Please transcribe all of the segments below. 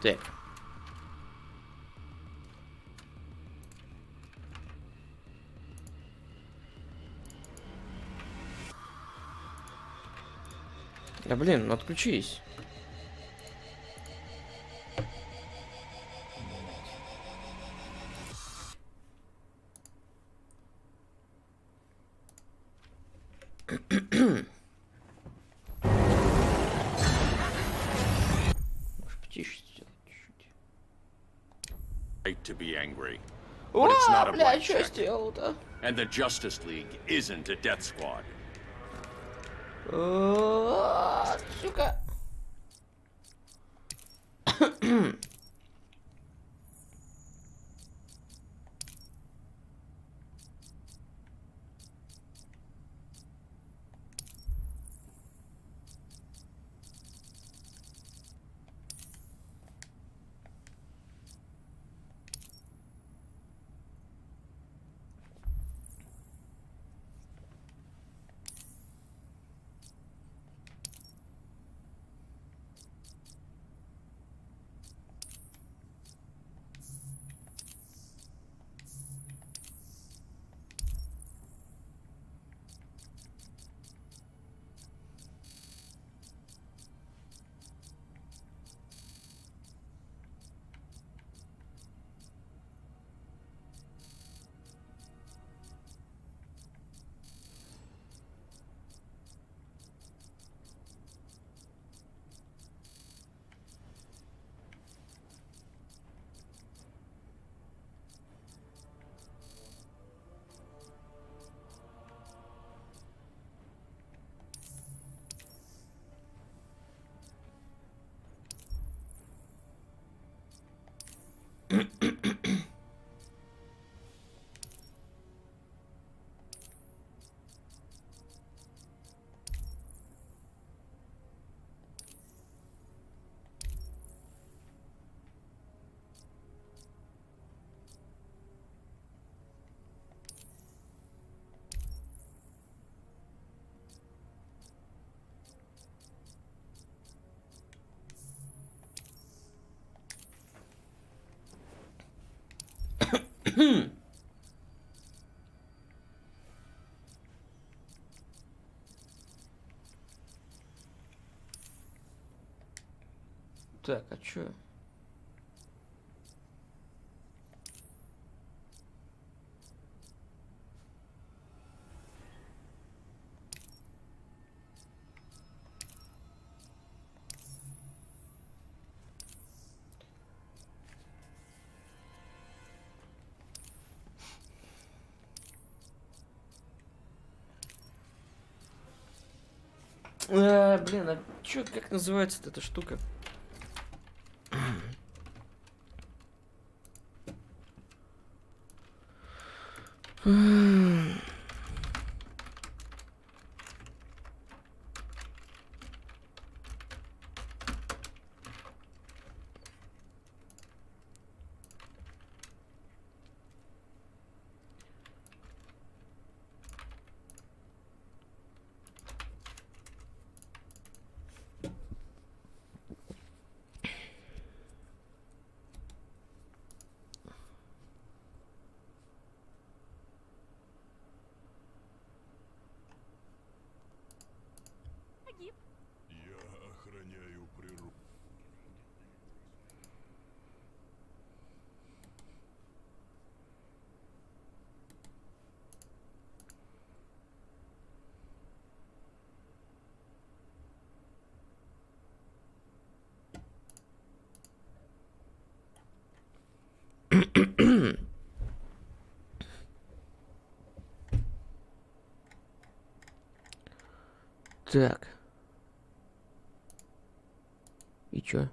Так. Да блин, ну отключись. Может, потише сделать чуть-чуть. To be angry, О, but it's not a бля, blank что check. сделал-то? And the Justice League isn't a death squad. О, сука. Так, а чё? Блин, а чё, как называется эта штука? Я охраняю природу. Так. И чё?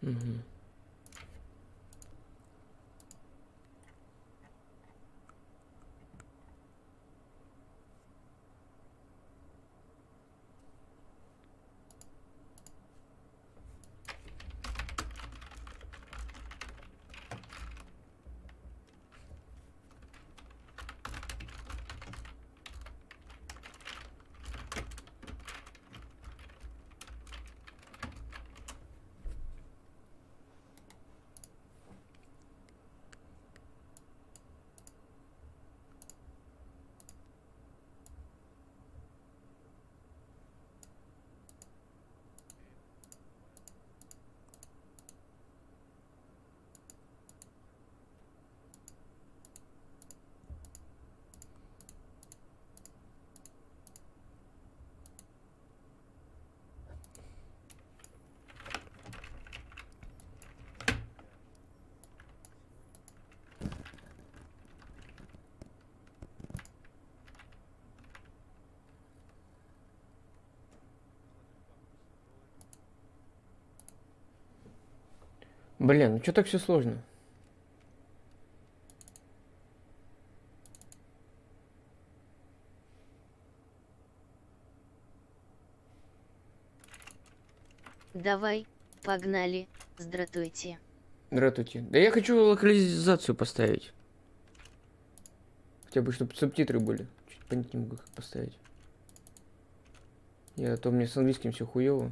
Угу. Блин, ну что так все сложно? Давай, погнали, здравствуйте. Здравствуйте. Да я хочу локализацию поставить. Хотя бы, чтобы субтитры были. Чуть понять не могу, как поставить. А то мне с английским все хуево.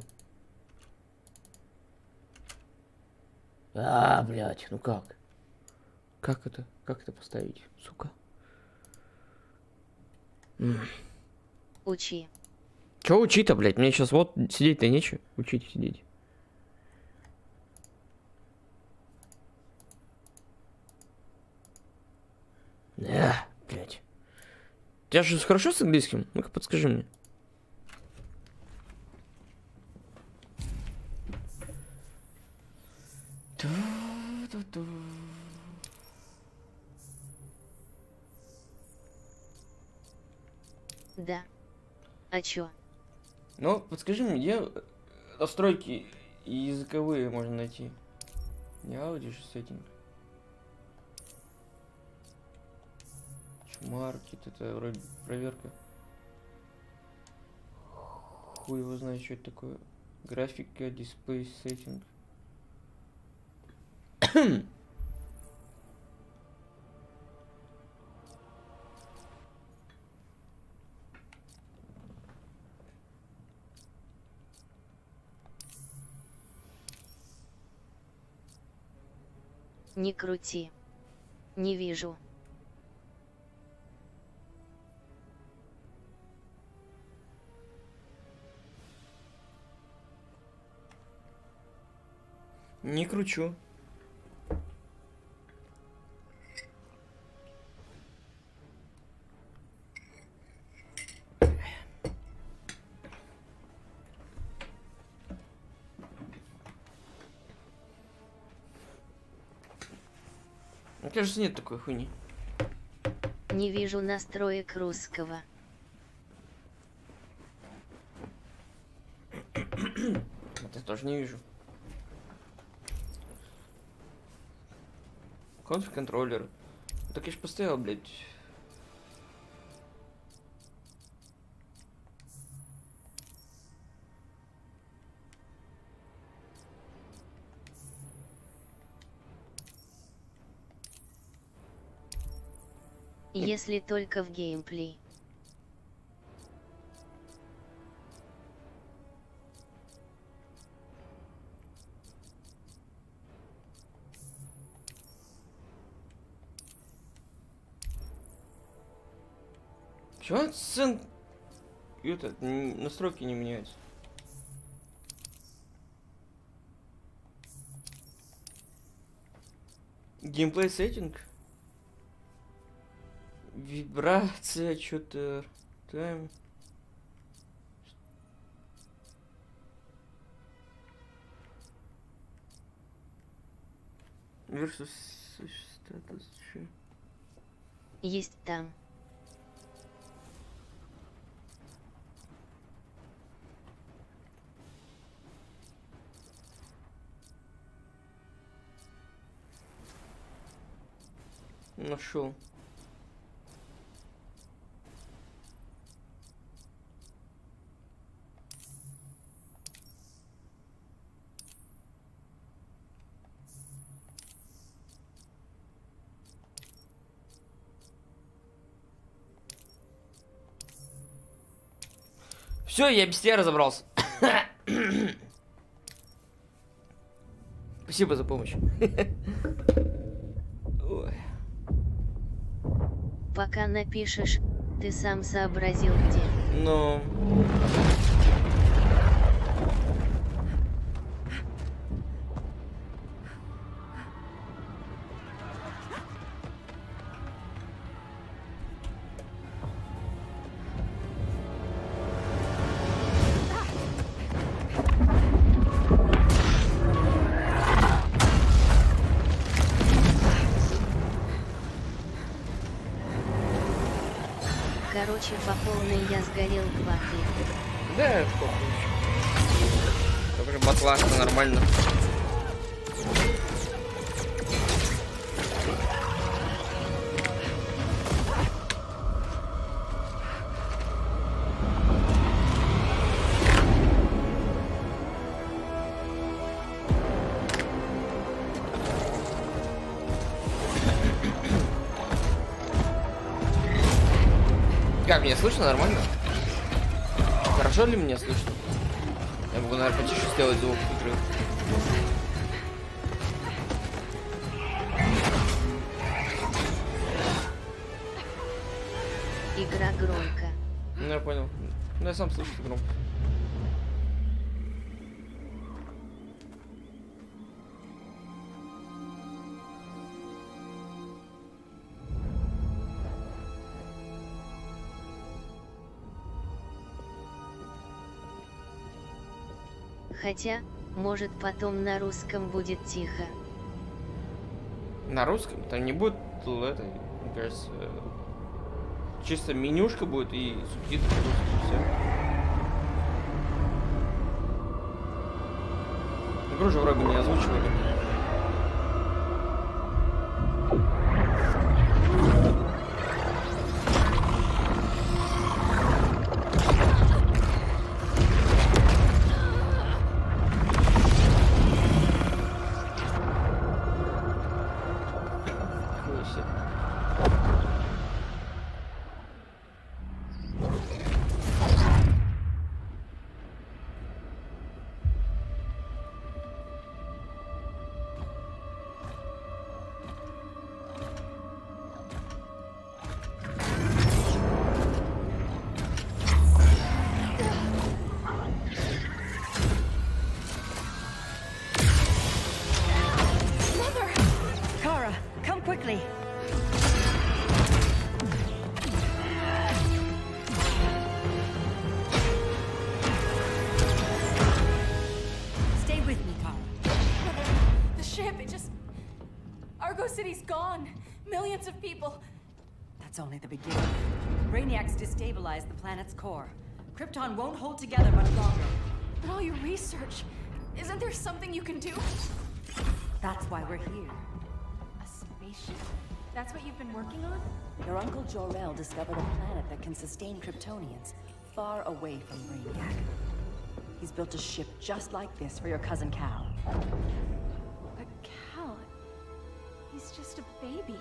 Блядь, ну как? Как это? Как это поставить, сука? Учи. Чё учить-то, блядь? Мне сейчас вот сидеть-то нечего. Учить сидеть. Блядь. У тебя же хорошо с английским? Ну-ка, подскажи мне. Да. А чё? Ну, подскажи мне, где настройки языковые можно найти? Не аудио, сеттинг. Маркет, это вроде проверка. Хуй его знает, что это такое. Графика, дисплей, сеттинг. Не крути. Не вижу. Не кручу. Мне кажется, нет такой хуйни. Не вижу настроек русского. Это тоже не вижу. Конфиг-контроллер. Так я ж поставил, блядь. Если только в геймплей. Чё? Сын... И это, настройки не меняются. Геймплей сеттинг. Вибрация, что-то. Тайм. Versus статус. Есть там. Нашел. Все, я без тебя разобрался. Спасибо за помощь. Ой. Пока напишешь, ты сам сообразил где. Но... Короче, по полной я сгорел в батле. Да, это похуй. Только же батла, это нормально. Как, меня слышно нормально? Хорошо ли меня слышно? Я могу, наверное, потише сделать звук игры. Игра громко. Ну, я понял. Ну, я сам слышу громко. Хотя, может потом на русском будет тихо. На русском? Там не будет это, мне кажется, чисто менюшка будет и субтитры русские, все. Игру же вроде не озвучивали. quickly. Stay with me, Kara. The ship, it just... Argo City's gone. Millions of people. That's only the beginning. Brainiacs destabilized the planet's core. Krypton won't hold together much longer. But all your research, isn't there something you can do? That's why we're here. A spaceship? That's what you've been working on? Your uncle Jor-El discovered a planet that can sustain Kryptonians, far away from Brainiac. He's built a ship just like this for your cousin Cal. But Cal... he's just a baby.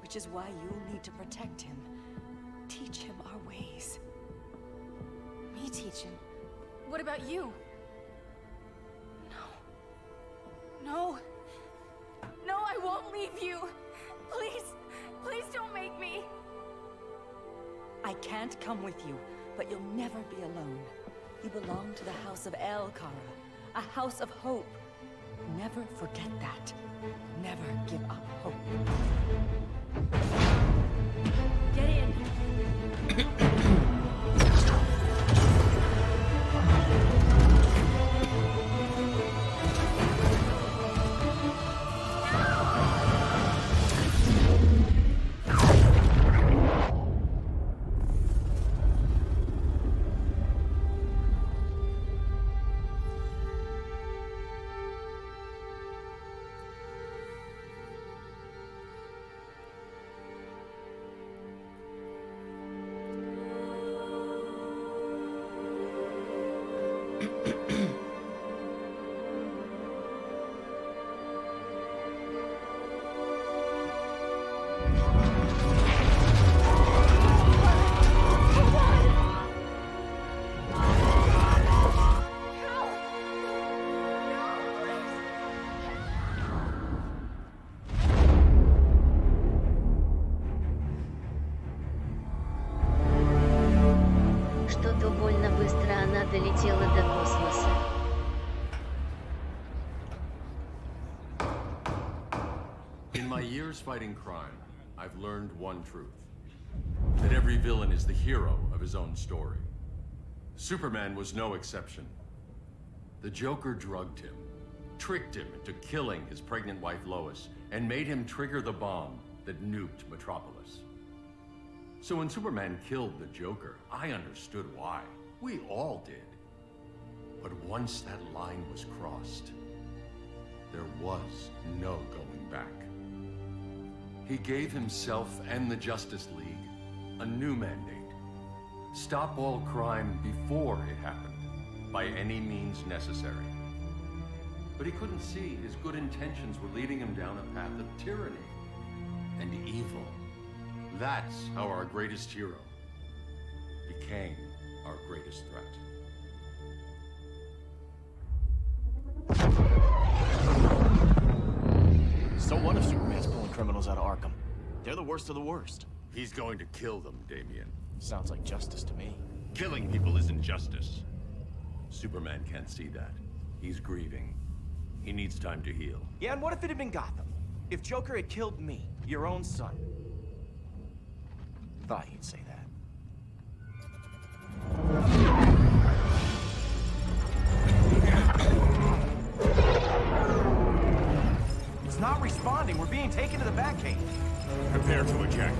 Which is why you'll need to protect him. Teach him our ways. Me teach him? What about you? No. No, I won't leave you. Please, please don't make me. I can't come with you. but you'll never be alone. You belong to the House of El, Kara. A house of hope. Never forget that. Never give up hope. Get in. Что-то больно быстро она долетела до космоса. In my years fighting crime, I've learned one truth. That every villain is the hero of his own story. Superman was no exception. The Joker drugged him, tricked him into killing his pregnant wife Lois, and made him trigger the bomb that nuked Metropolis. So when Superman killed the Joker, I understood why. We all did. But once that line was crossed, there was no going back. He gave himself and the Justice League a new mandate. Stop all crime before it happened, by any means necessary. But he couldn't see his good intentions were leading him down a path of tyranny and evil. That's how our greatest hero became our greatest threat. So what if Superman's pulling criminals out of Arkham? They're the worst of the worst. He's going to kill them, Damian. Sounds like justice to me. Killing people isn't justice. Superman can't see that. He's grieving. He needs time to heal. Yeah, and what if it had been Gotham? If Joker had killed me, your own son? Thought you'd say that. It's not responding. We're being taken to the Batcave. Prepare to eject.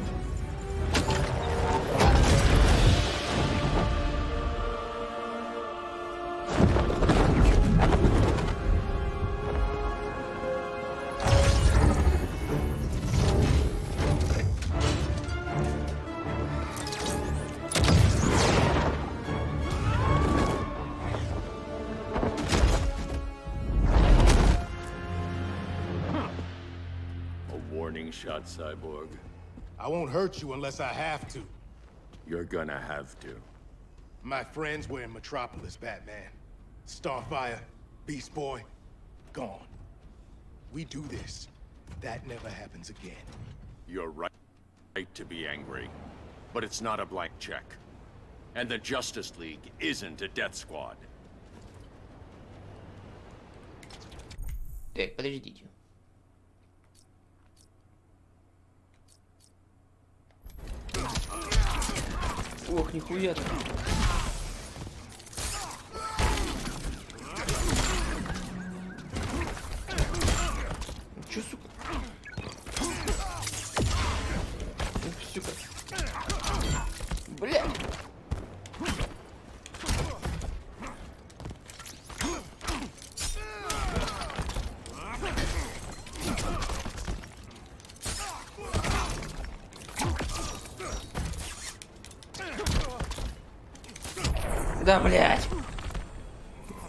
Shot, Cyborg. I won't hurt you unless I have to. You're gonna have to. My friends were in Metropolis, Batman. Starfire, Beast Boy, gone. We do this. That never happens again. You're right to be angry. But it's not a blank check. And the Justice League isn't a death squad. Так, подождите. Ох, нихуя-то. Чё, сука? Ух, сука. Бля. Да, блядь.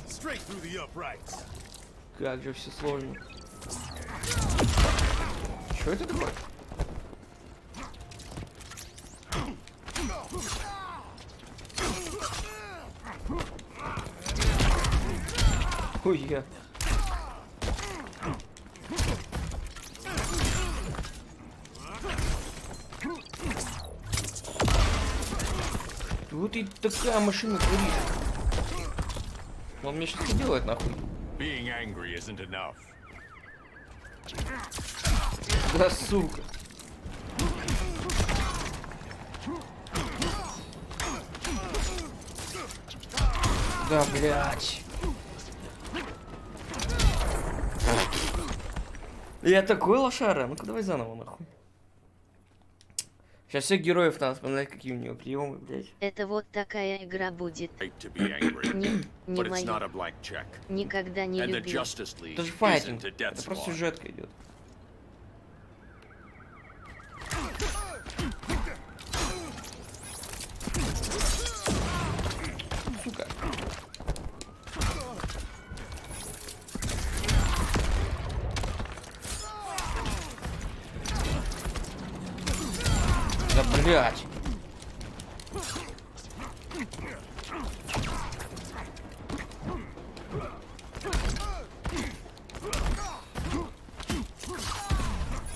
Straight through the uprights. Как же все сложно. Что это такое? Хуя. Что Чего ты такая машина творишь? Он мне сейчас делает нахуй. Being angry isn't enough. Да сука. Да, блядь. Я такой лошара. Ну-ка давай заново нахуй. Сейчас всех героев надо вспоминать, какие у него приемы, блядь. Это вот такая игра будет. Right to be angry, Не but it's not моя. a blank check. Никогда не And the любил. Justice League Это же файтинг. isn't a death Это просто squad. сюжетка идет. Сука. Да блять.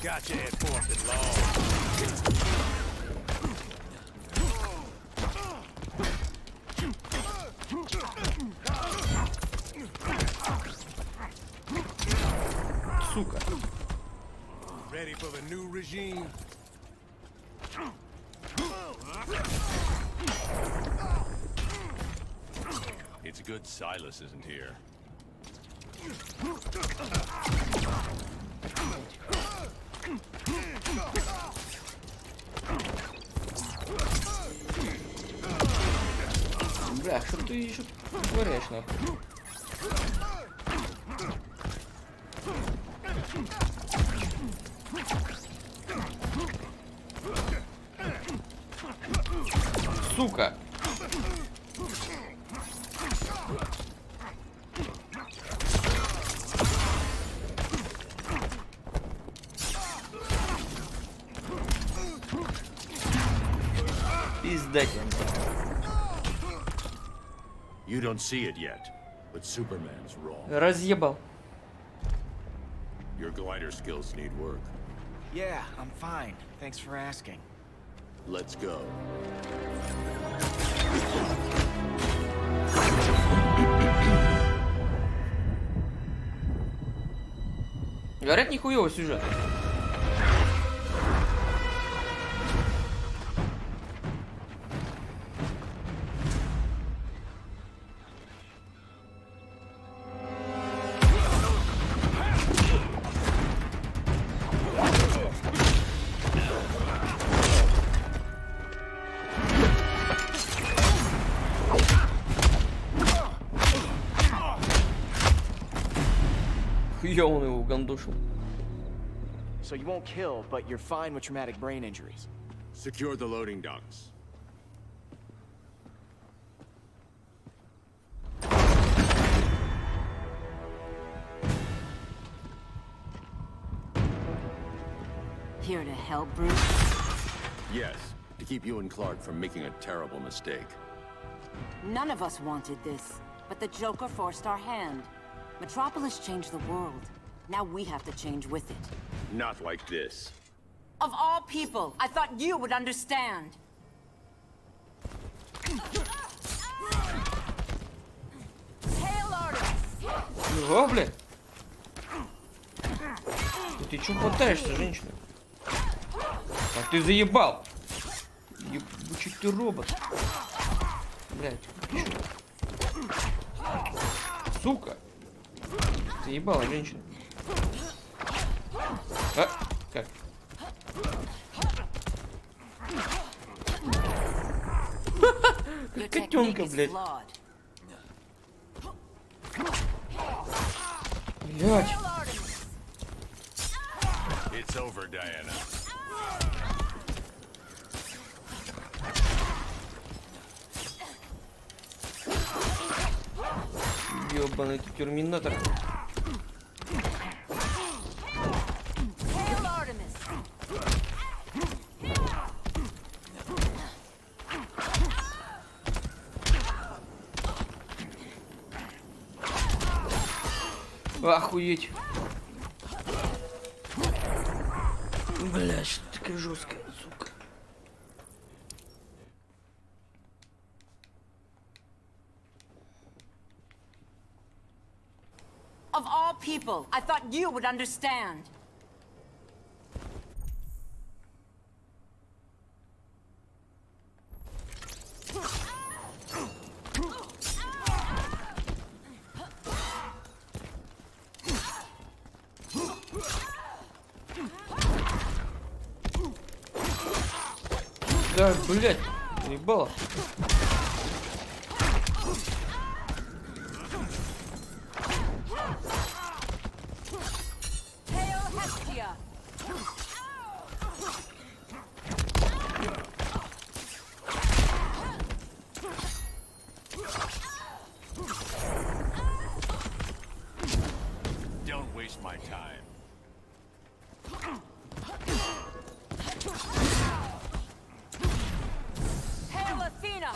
Gotcha at fourth and long. Сука. Ready for the new regime? It's good Silas isn't here. Бля, что ты еще творишь нахуй? Сука. Пиздать. You don't see it yet, but Superman's wrong. Разъебал. Your glider skills need work. Yeah, I'm fine. Thanks for asking. Let's go. Говорят, нихуёвый сюжет. Хуёво он его угандушил. So you won't kill, but you're fine with traumatic brain injuries. Secure the loading docks. Here to help, Bruce? Yes, to keep you and Clark from making a terrible mistake. None of us wanted this, but the Joker forced our hand. Metropolis changed the world. Now we have to change with it. Not like this. Of all people, I thought you would understand. Hail Artemis! Его, блядь? Ты чё хватаешься, женщина? А ты заебал! Ебучий ты робот. Блядь, ты чё? Сука! Заебала, женщина. А, как? Your Котенка, technique is блядь. flawed. Блядь. It's over, Diana. Ёбаный ты терминатор. Hail Artemis! Охуеть. Бля, что такая жесткая, сука. people. I thought you would understand. Да, блядь, ебало. Don't waste my time. Hail Athena!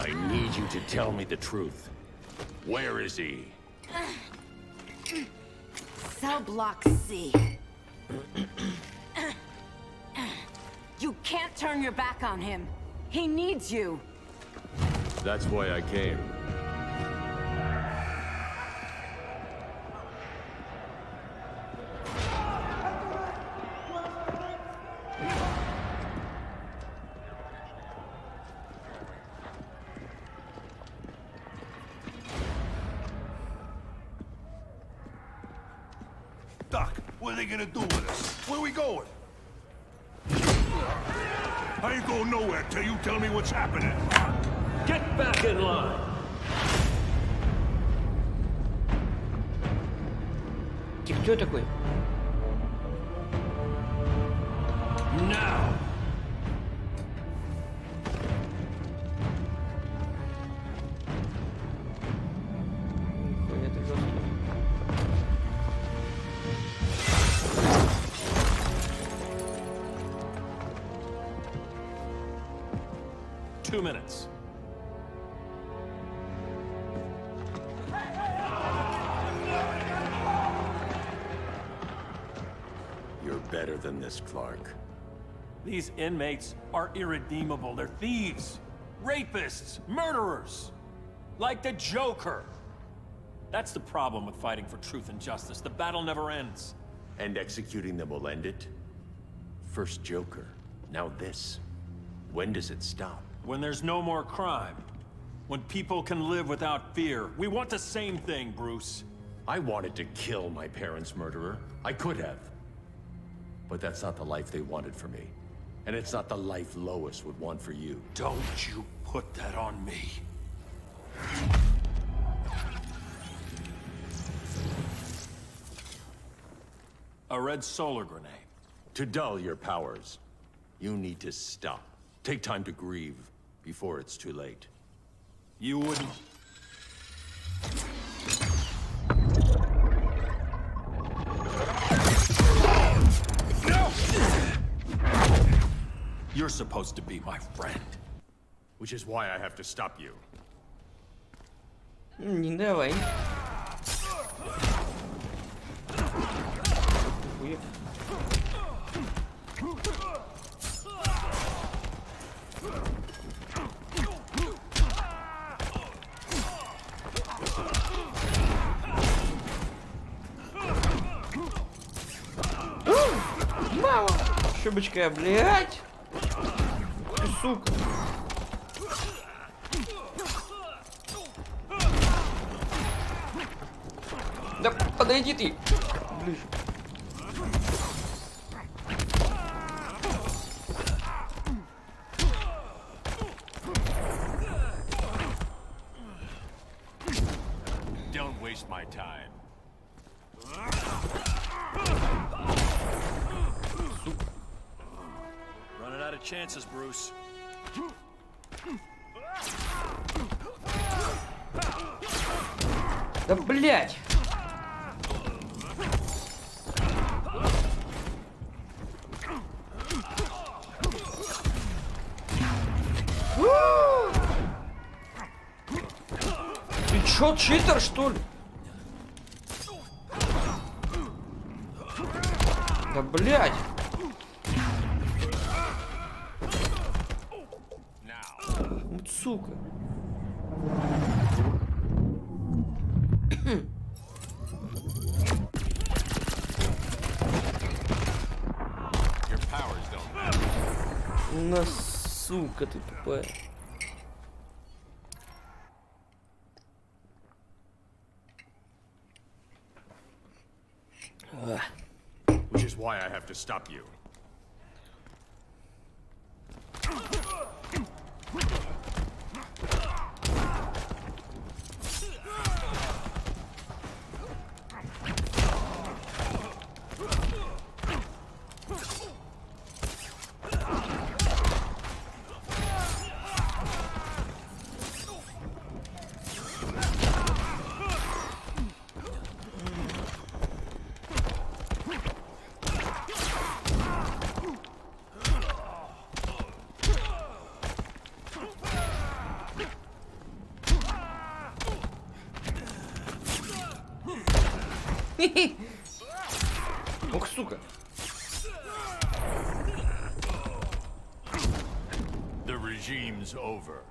I need you to tell me the truth. Where is he? Cell block C. You can't turn your back on him. He needs you. That's why I came. Doc, what are they gonna do with us? Where we going? I ain't going nowhere till you tell me what's happening. Get back in line! Ты кто такой? Now! Нихуя ты жесткий. 2 minutes. You're better than this, Clark. These inmates are irredeemable. They're thieves, rapists, murderers. Like the Joker. That's the problem with fighting for truth and justice. The battle never ends. And executing them will end it? First Joker, now this. When does it stop? When there's no more crime. When people can live without fear. We want the same thing, Bruce. I wanted to kill my parents' murderer. I could have. But that's not the life they wanted for me. And it's not the life Lois would want for you. Don't you put that on me. A red solar grenade. To dull your powers, you need to stop. Take time to grieve before it's too late. You wouldn't... You're supposed to be my friend. Which is why I have to stop you. Не давай. Хуя. Мама! Шибочка, блядь! Ты сука! Да подойди ты! Ближе. Don't waste my time. Running out of chances, Bruce. Да блять! Ты чё, читер, что ли? Да блять! Вот сука. На, сука, ты тупая. Which is why I have to stop you. Ох, сука. The regime's over.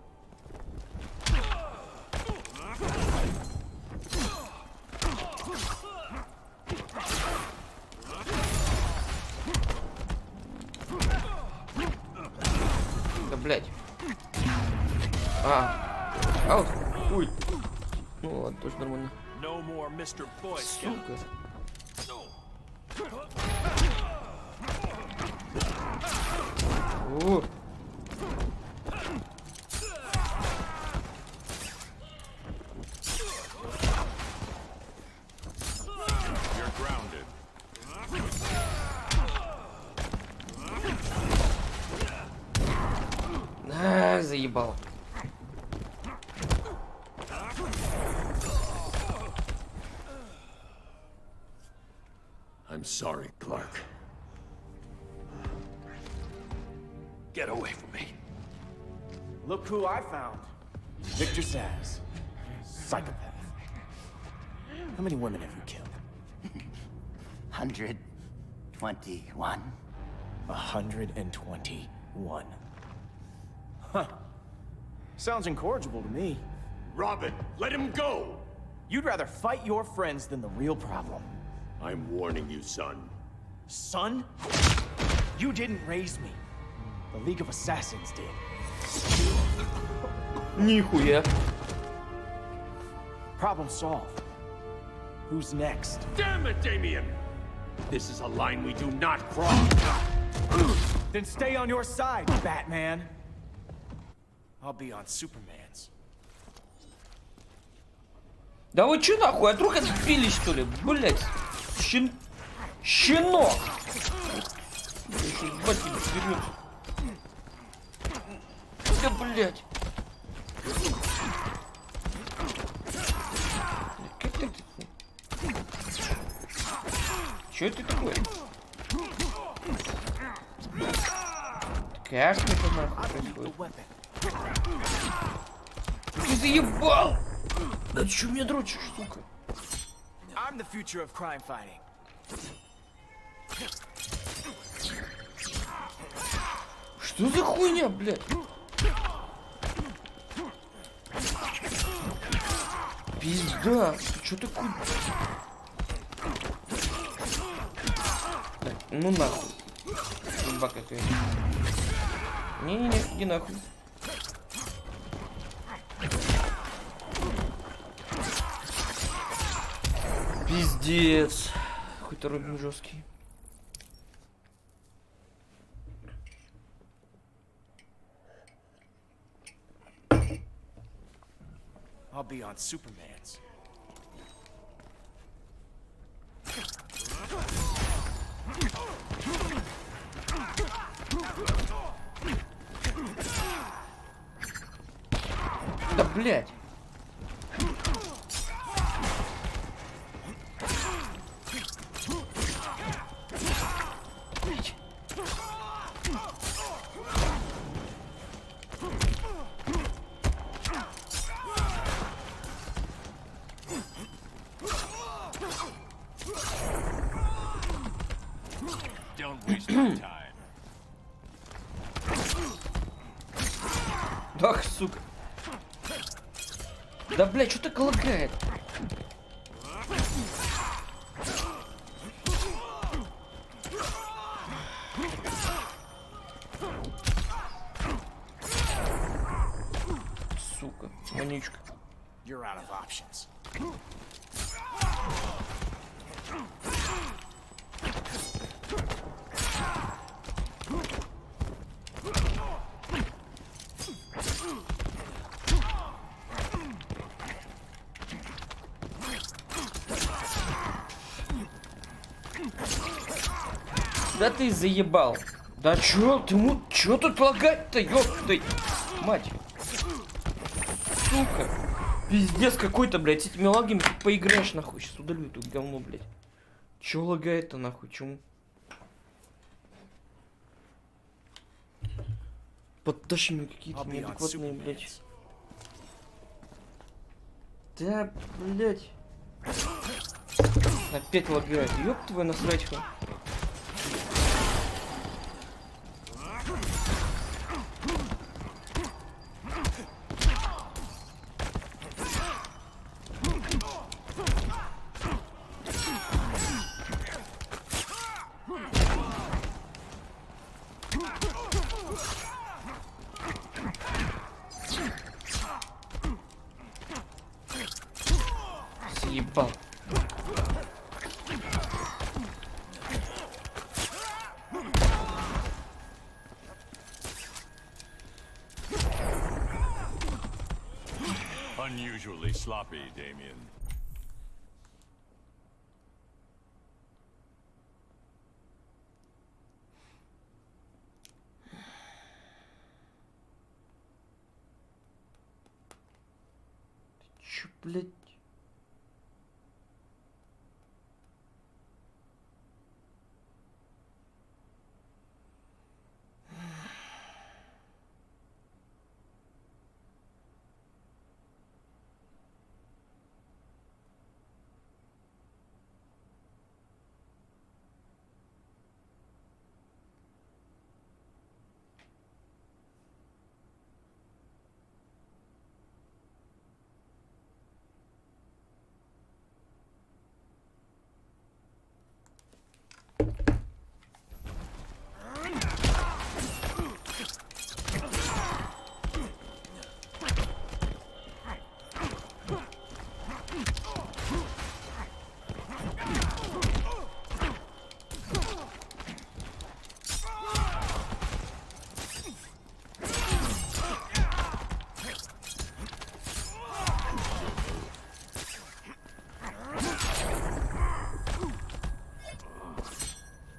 Да блять. Аут. Ой. Ну ладно, тоже нормально. No more Mr. Boy Scout. Сука. О. You're grounded. Заебал. I'm sorry, Clark. Get away from me. Look who I found. Victor Zsasz. Psychopath. How many women have you killed? 121. 121. Huh. Sounds incorrigible to me. Robin, let him go! You'd rather fight your friends than the real problem. I'm warning you, son. Son? You didn't raise me. The League of Assassins did. Нихуя. Problem solved. Who's next? Damn it, Damien! This is a line we do not cross. Then stay on your side, Batman. I'll be on Superman's. Да вы чё нахуй, от рук отбились, что ли? Блять. Щенок! Ебать, вернется. Да блять. Как ты? Чё это такое? Как это нахуй происходит? Ты заебал! Да чё меня дрочишь, сука? I'm the future of crime fighting. Что за хуйня, блядь? Пизда, ты чё такой? Так, ну нахуй. Имба какая. Не-не-не, иди нахуй. Пиздец. Какой-то Робин жесткий. I'll be on Superman's. Да блядь. Don't waste my time. Ах, сука. Да, блядь, что так лагает? Сука, манючка. You're out of options. Да ты заебал. Да чё ты чё тут лагать-то, ёпты, мать. Сука. Пиздец какой-то, блядь, с этими лагами ты поиграешь, нахуй. Сейчас удалю это говно, блядь. Чё лагает-то, нахуй, чему? Подташню какие-то неадекватные, блядь. Да, блядь. Опять лагает. Ёб твою насрать. Съебал. Unusually sloppy, Damien. Чё, блядь?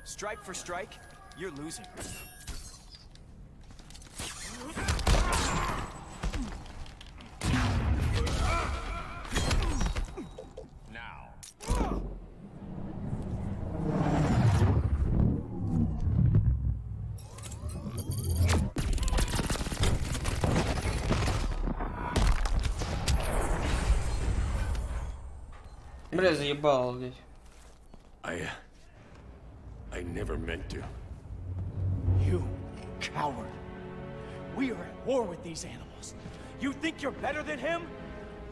Strike for strike, you're losing. Now. Бля, заебал, блядь. I never meant to. You coward. We are at war with these animals. You think you're better than him?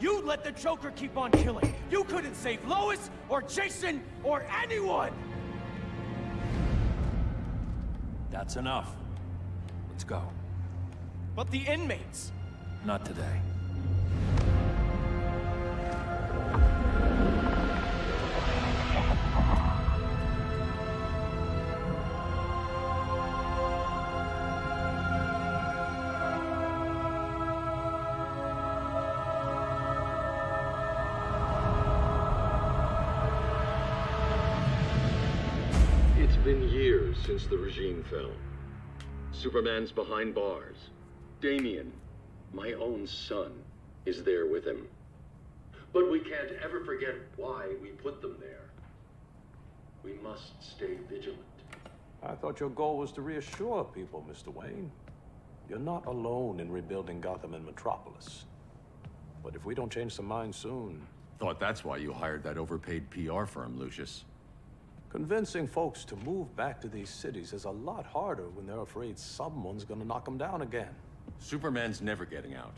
You let the Joker keep on killing. You couldn't save Lois or Jason or anyone! That's enough. Let's go. But the inmates. Not today. It's been years since the regime fell. Superman's behind bars. Damien, my own son, is there with him. But we can't ever forget why we put them there. We must stay vigilant. I thought your goal was to reassure people, Mr. Wayne. You're not alone in rebuilding Gotham and Metropolis. But if we don't change some minds soon... Thought that's why you hired that overpaid PR firm, Lucius. Convincing folks to move back to these cities is a lot harder when they're afraid someone's gonna knock them down again. Superman's never getting out.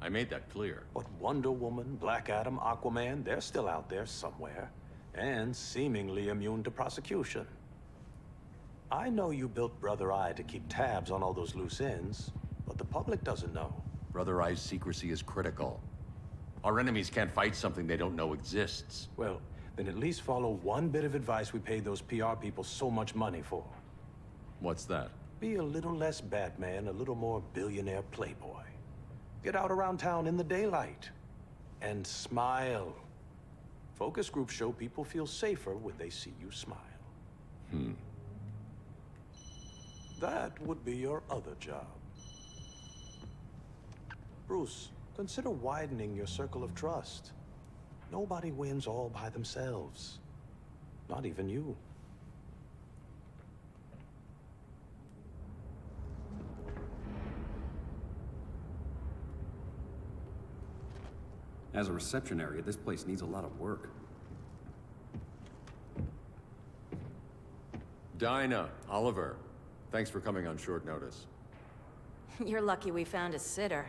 I made that clear. But Wonder Woman, Black Adam, Aquaman, they're still out there somewhere. And seemingly immune to prosecution. I know you built Brother Eye to keep tabs on all those loose ends, but the public doesn't know. Brother Eye's secrecy is critical. Our enemies can't fight something they don't know exists. Well, then at least follow one bit of advice we paid those PR people so much money for. What's that? Be a little less Batman, a little more billionaire playboy. Get out around town in the daylight. And smile. Focus groups show people feel safer when they see you smile. That would be your other job. Bruce, consider widening your circle of trust. Nobody wins all by themselves. Not even you. As a reception area, this place needs a lot of work. Dinah, Oliver, thanks for coming on short notice. You're lucky we found a sitter.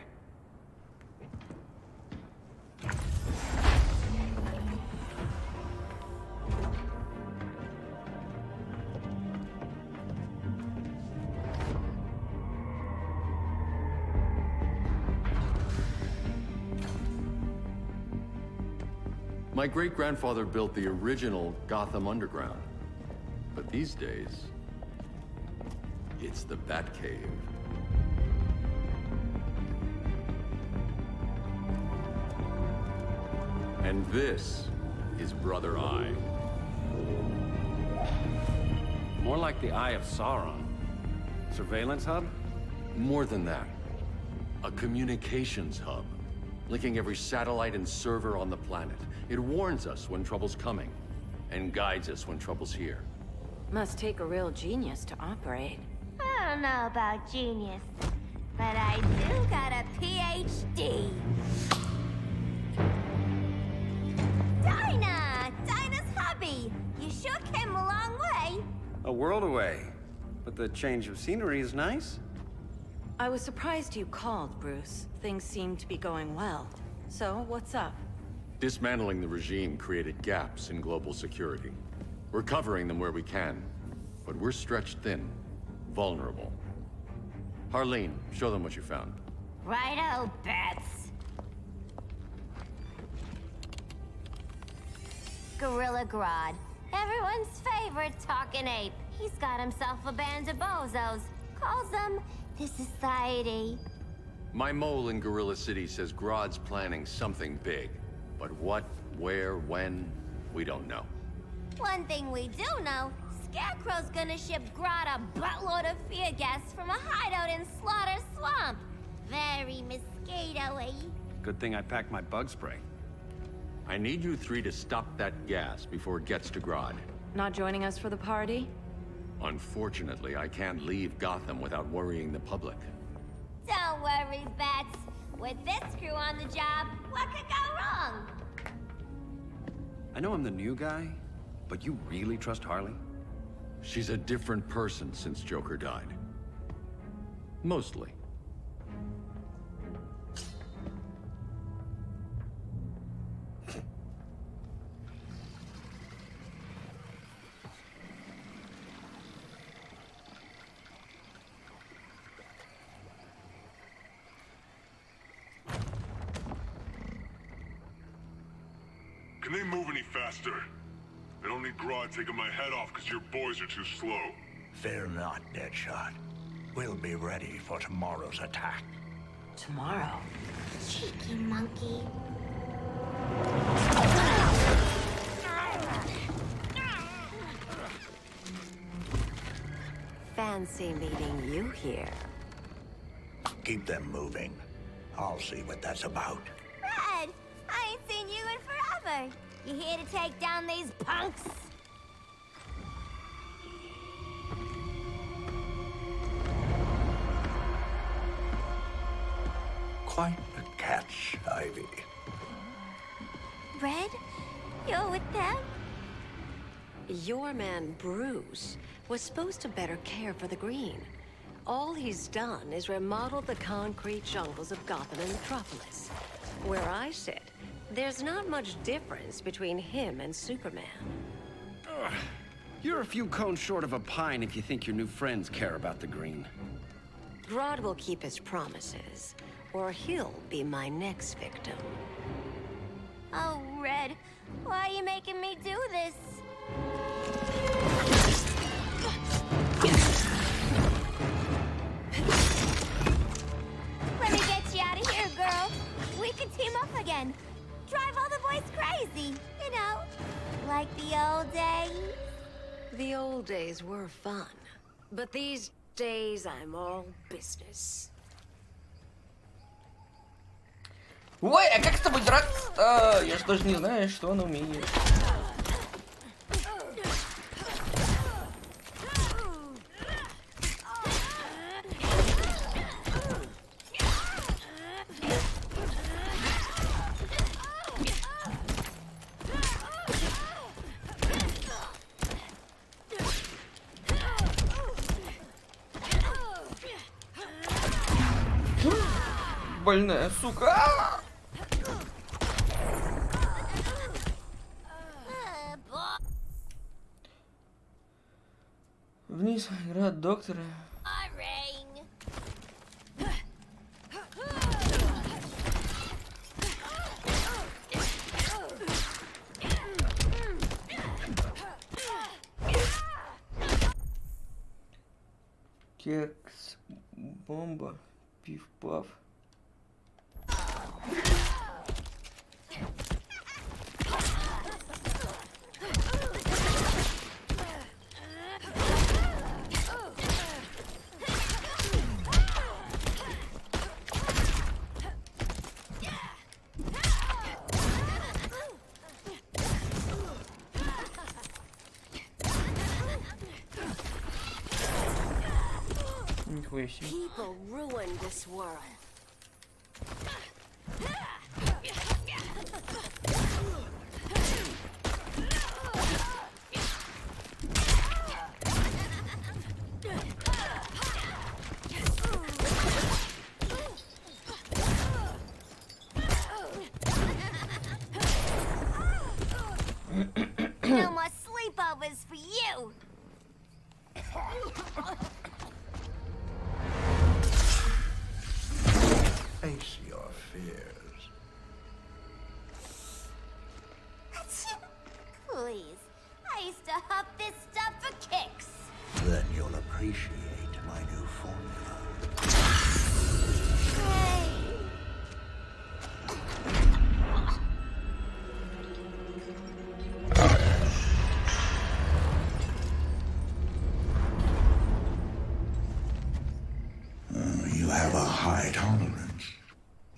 My great-grandfather built the original Gotham Underground. But these days, it's the Batcave. And this is Brother Eye. More like the Eye of Sauron. Surveillance hub? More than that. A communications hub, linking every satellite and server on the planet. It warns us when trouble's coming, and guides us when trouble's here. Must take a real genius to operate. I don't know about genius, but I do got a PhD. Dinah's hubby. You sure came a long way. A world away. But the change of scenery is nice. I was surprised you called, Bruce. Things seem to be going well. So, what's up? Dismantling the regime created gaps in global security. We're covering them where we can, but we're stretched thin, vulnerable. Harleen, show them what you found. Righto, Bats. Gorilla Grodd. Everyone's favorite talking ape. He's got himself a band of bozos. Calls them the Society. My mole in Gorilla City says Grodd's planning something big. But what, where, when, we don't know. One thing we do know, Scarecrow's gonna ship Grodd a buttload of fear gas from a hideout in Slaughter Swamp. Very mosquito-y. Good thing I packed my bug spray. I need you three to stop that gas before it gets to Grodd. Not joining us for the party? Unfortunately, I can't leave Gotham without worrying the public. Don't worry, Bats. With this crew on the job, what could go wrong? I know I'm the new guy, but you really trust Harley? She's a different person since Joker died. Mostly. Can they move any faster? I don't need Grodd taking my head off because your boys are too slow. Fear not, Deadshot. We'll be ready for tomorrow's attack. Tomorrow? Cheeky monkey. Fancy meeting you here. Keep them moving. I'll see what that's about. Red, I ain't seen you in forever. You here to take down these punks? Quite a catch, Ivy. Red, you're with them? Your man, Bruce, was supposed to better care for the Green. All he's done is remodel the concrete jungles of Gotham and Metropolis. Where I sit, there's not much difference between him and Superman. Ugh. You're a few cones short of a pine if you think your new friends care about the Green. Grodd will keep his promises, or he'll be my next victim. Oh, Red, why are you making me do this? Let me get you out of here, girl. We can team up again. Drive all the boys crazy, you know, like the old days. The old days were fun, but these days I'm all business. Ой, а как с тобой драться? Я же даже не знаю, что он умеет. Больная сука. Вниз, игра доктора. Кекс, бомба, пиф-паф. People ruined this world. No more sleepovers for you. Face your fears. Please, I used to huff this stuff for kicks. Then you'll appreciate my new formula. Hey. You have a high tolerance,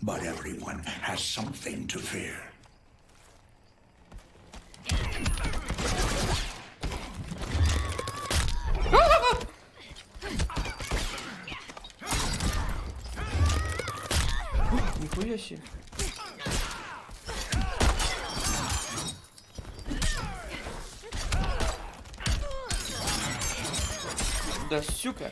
but everyone has something to fear. Нихуя себе. Да сука.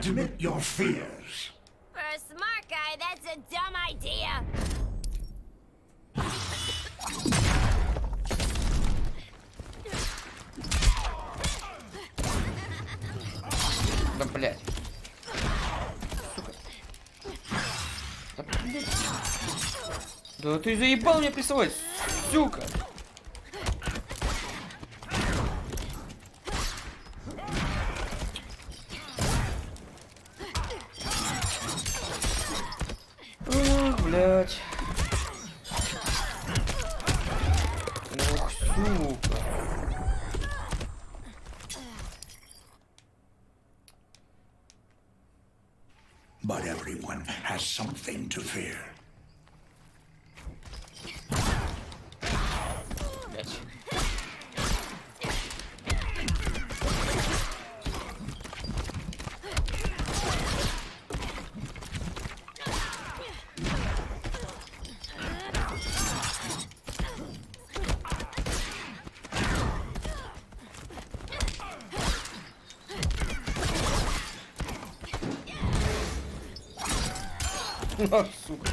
Admit your fears. For a smart guy, that's a dumb idea. Да, блядь. Сука. Да, блядь. Да ты заебал меня прессовать, сука. Ох, блядь. Ох, сука. But everyone has something to fear. Блядь. А, сука.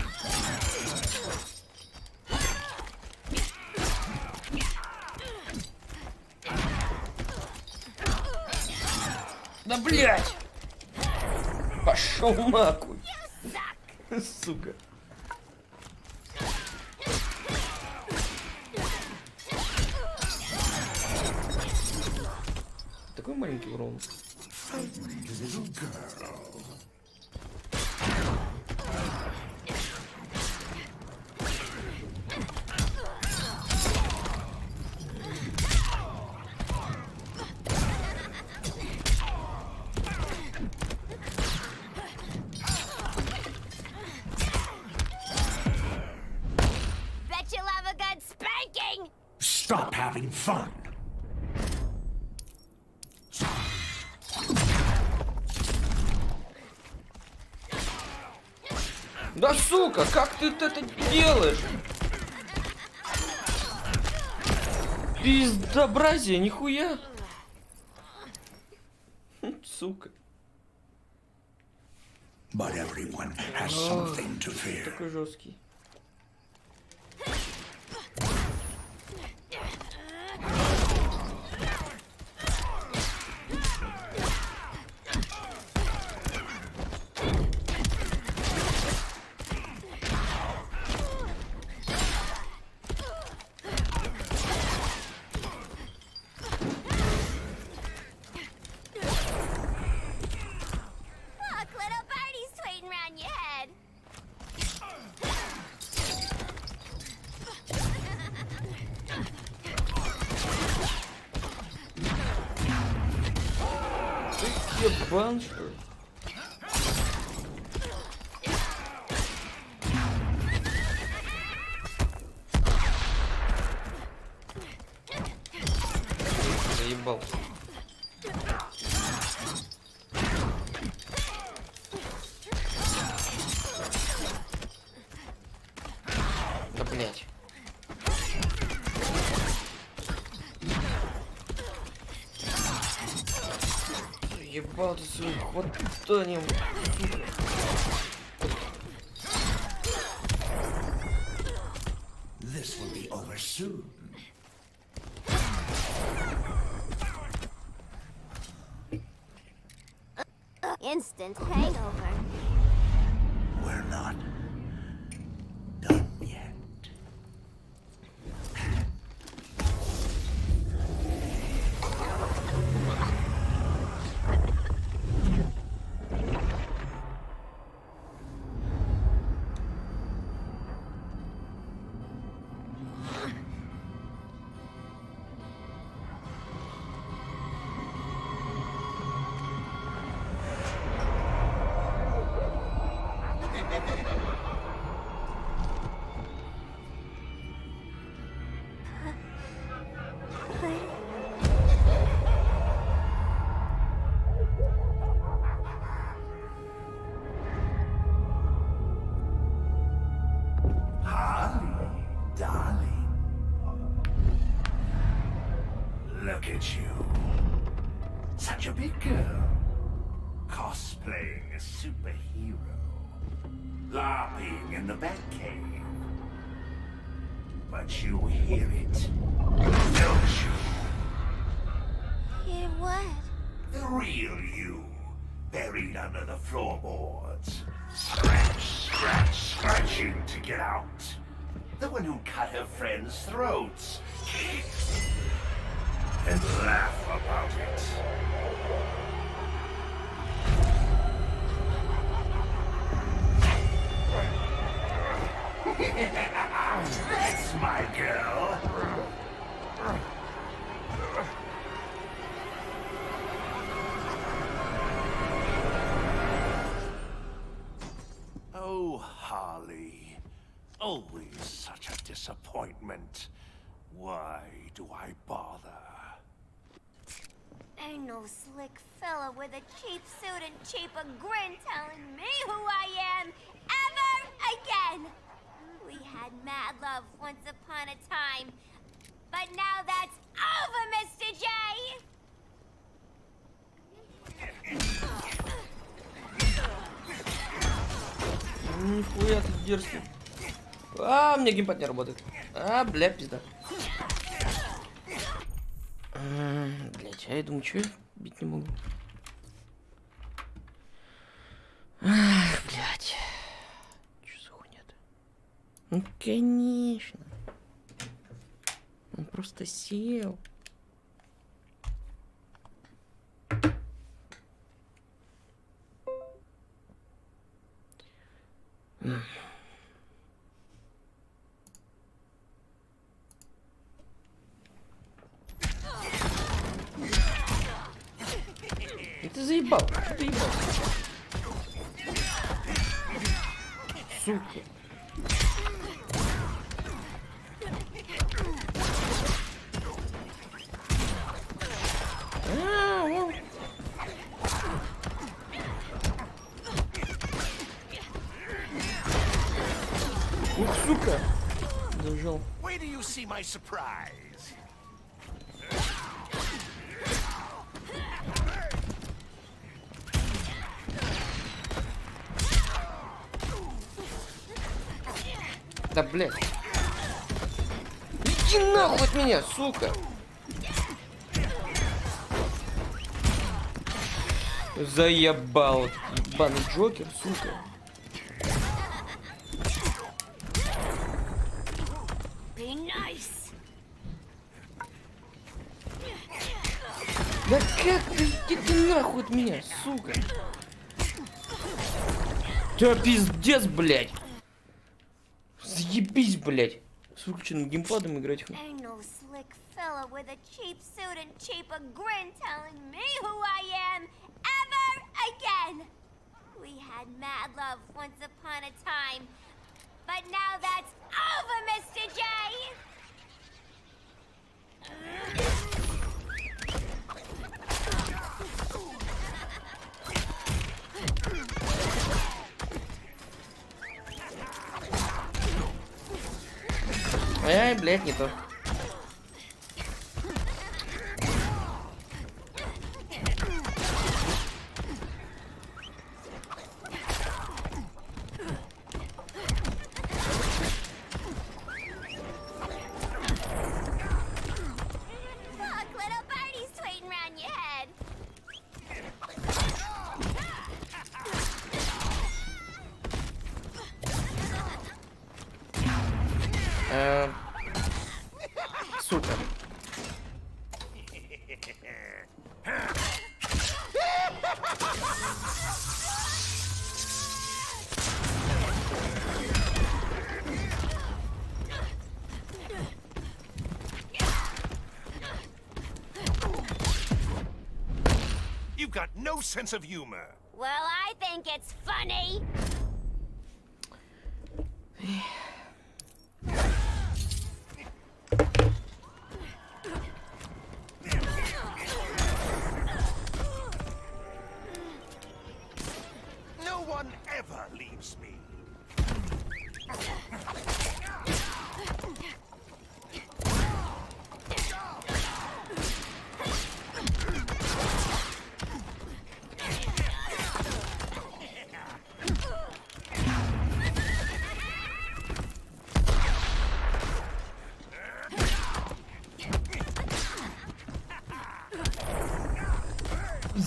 Да, блядь! Пошел нахуй! Сука. Такой маленький урон. Bet you'll have a good spanking! Stop having fun. Да, сука, как ты это делаешь? Безобразие, нихуя. Сука. But everyone has something to fear. Такой жесткий. Look, little birdie's tweeting around your head. Ты ебан, что ли? Заебал. Да, блядь. Ебал ты своим хватанием, сука. This will be over soon. Instant hangover. We're not done yet. Look at you. Such a big girl. Cosplay. playing a superhero, LARPing in the Batcave. But you hear it, don't you? Hear what? The real you, buried under the floorboards. Scratch, scratch, scratching to get out. The one who cut her friends' throats. And laugh about it. That's my girl. Oh, Harley. Always such a disappointment. Why do I bother? Ain't no slick fella with a cheap suit and cheaper grin telling me who I am ever again. We had mad love once upon a time, but now that's over, Mr. J. Нихуя ты дерзкий. А, у меня геймпад не работает. А, бля, пизда. Блять, а я думаю, что я бить не могу. Ах, блять. Что за хуйня-то? Ну, конечно. Он просто сел. Ты заебал, что ты ебал? Сука. Ух, сука. Дожал. Where do you see my surprise? Да, блядь. Иди нахуй от меня, сука. Заебал этот ебаный Джокер, сука. Да как ты, иди ты нахуй от меня, сука. Да пиздец, блядь. Заебись, блядь. С выключенным геймпадом играть хуй. Ain't no slick fella with a cheap suit and cheaper grin telling me who I am ever again. We had mad love once upon a time, but now that's over, Mr. J. Ай, блядь, не то. Look, little birdie's tweeting around your head. Сука. You've got no sense of humor. Well, I think it's funny. No one ever leaves me.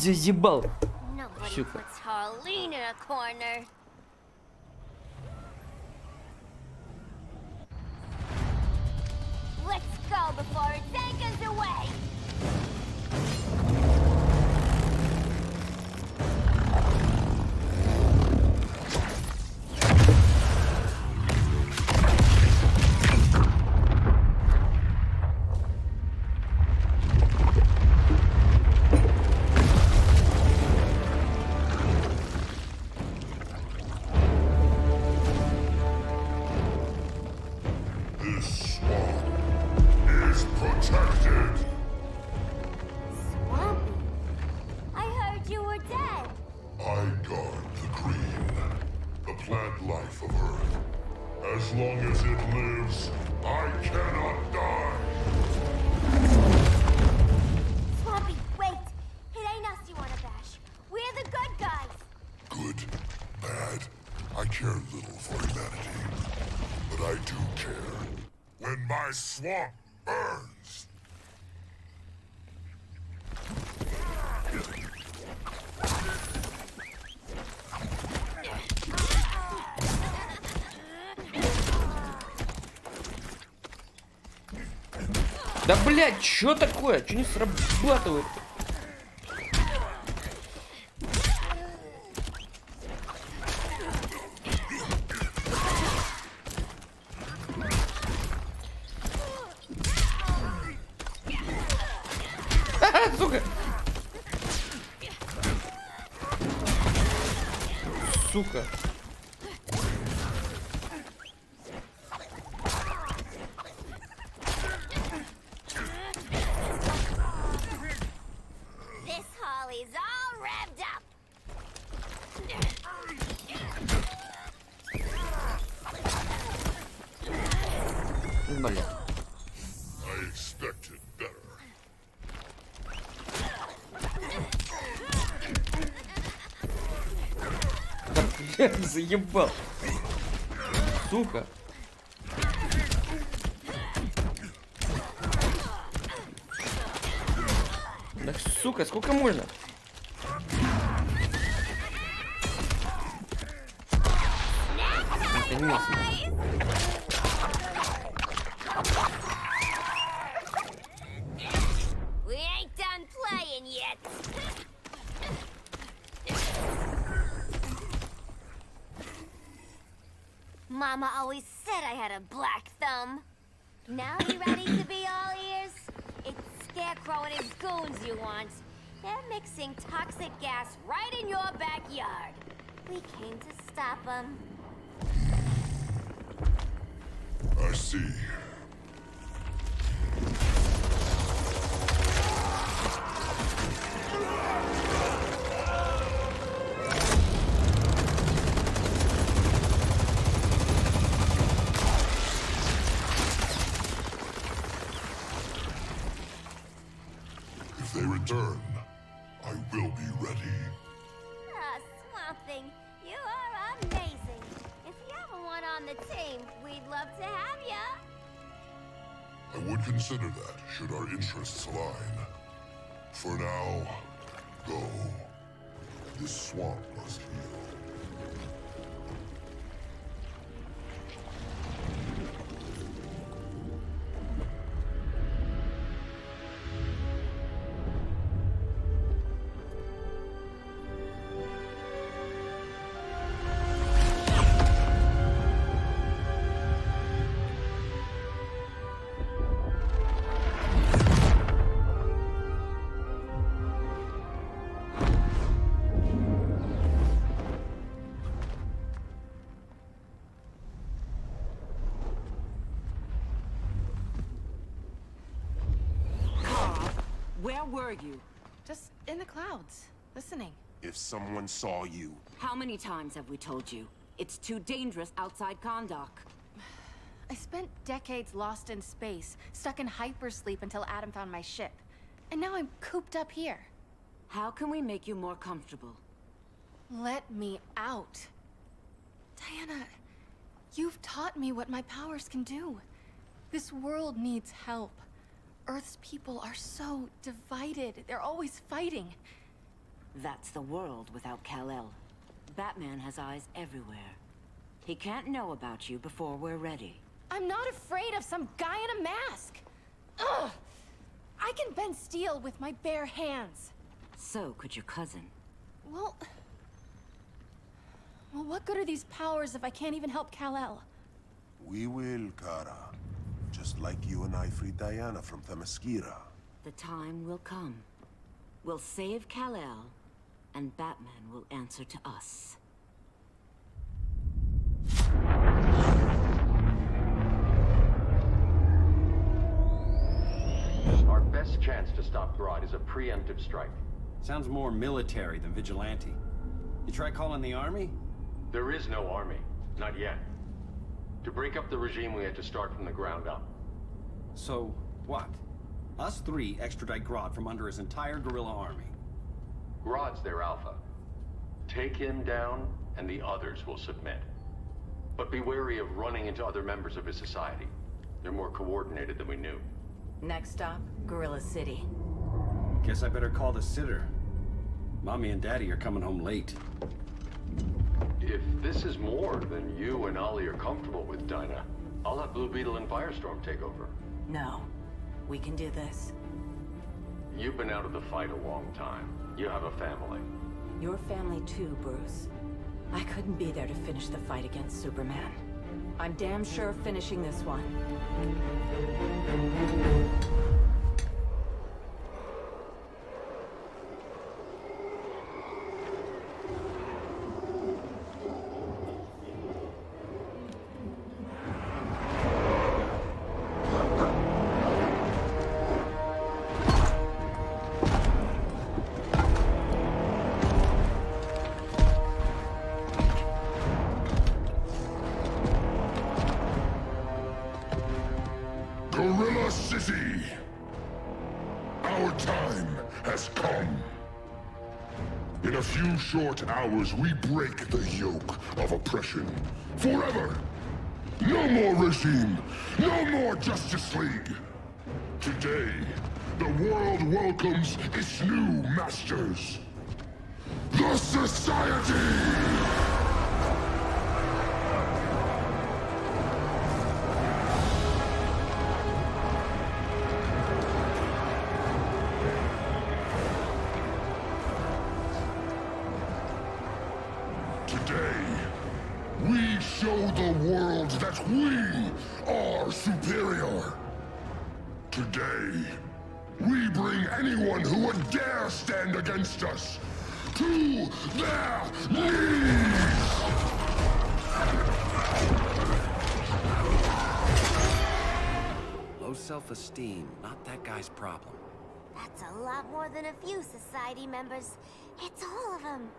Зазебал. Nobody Сука. puts Harleen in a corner. Let's go before it takes us away. This swamp is protected. Swampy. I heard you were dead. I guard the green, the plant life of Earth. As long as it lives, I cannot die. Swampy, wait. It ain't us you wanna bash. We're the good guys. Good, bad, I care little for humanity. But I do care when my swamp burns. Да блять, чё такое? Чё не срабатывает? Сука! Сука! This Holly's all revved up. Бля. I expected better. Да блядь, заебал. Сука. Да сука, сколько можно? Наконец-то. We ain't done playing yet. Mama always said I had a black thumb. Now you ready to be all ears? It's Scarecrow and his goons you want. They're mixing toxic gas right in your backyard. We came to stop them. I see. If they return, I will be ready. Ah, Swamp Thing, you are amazing. If you ever want on the team, we'd love to have ya. I would consider that, should our interests align. For now, go. This swamp must heal. Where were you? Just in the clouds, listening. If someone saw you... How many times have we told you? It's too dangerous outside Kondak. I spent decades lost in space, stuck in hypersleep until Adam found my ship. And now I'm cooped up here. How can we make you more comfortable? Let me out. Diana, you've taught me what my powers can do. This world needs help. Earth's people are so divided. They're always fighting. That's the world without Kal-El. Batman has eyes everywhere. He can't know about you before we're ready. I'm not afraid of some guy in a mask. Ugh! I can bend steel with my bare hands. So could your cousin. Well, what good are these powers if I can't even help Kal-El? We will, Kara. Just like you and I freed Diana from Themyscira. The time will come. We'll save Kal-El, and Batman will answer to us. Our best chance to stop Grodd is a preemptive strike. Sounds more military than vigilante. You try calling the army? There is no army. Not yet. To break up the regime, we had to start from the ground up. So, what? Us three extradite Grodd from under his entire guerrilla army. Grodd's their alpha. Take him down, and the others will submit. But be wary of running into other members of his society. They're more coordinated than we knew. Next stop, Gorilla City. Guess I better call the sitter. Mommy and Daddy are coming home late. If this is more than you and Ollie are comfortable with, Dinah, I'll have Blue Beetle and Firestorm take over. No. We can do this. You've been out of the fight a long time. You have a family. Your family too, Bruce. I couldn't be there to finish the fight against Superman. I'm damn sure finishing this one. Gorilla City! Our time has come. In a few short hours, we break the yoke of oppression. Forever! No more regime! No more Justice League! Today, the world welcomes its new masters. The Society! Today, we show the world that we are superior. Today, we bring anyone who would dare stand against us to their knees! Low self-esteem, not that guy's problem. That's a lot more than a few society members. It's all of them.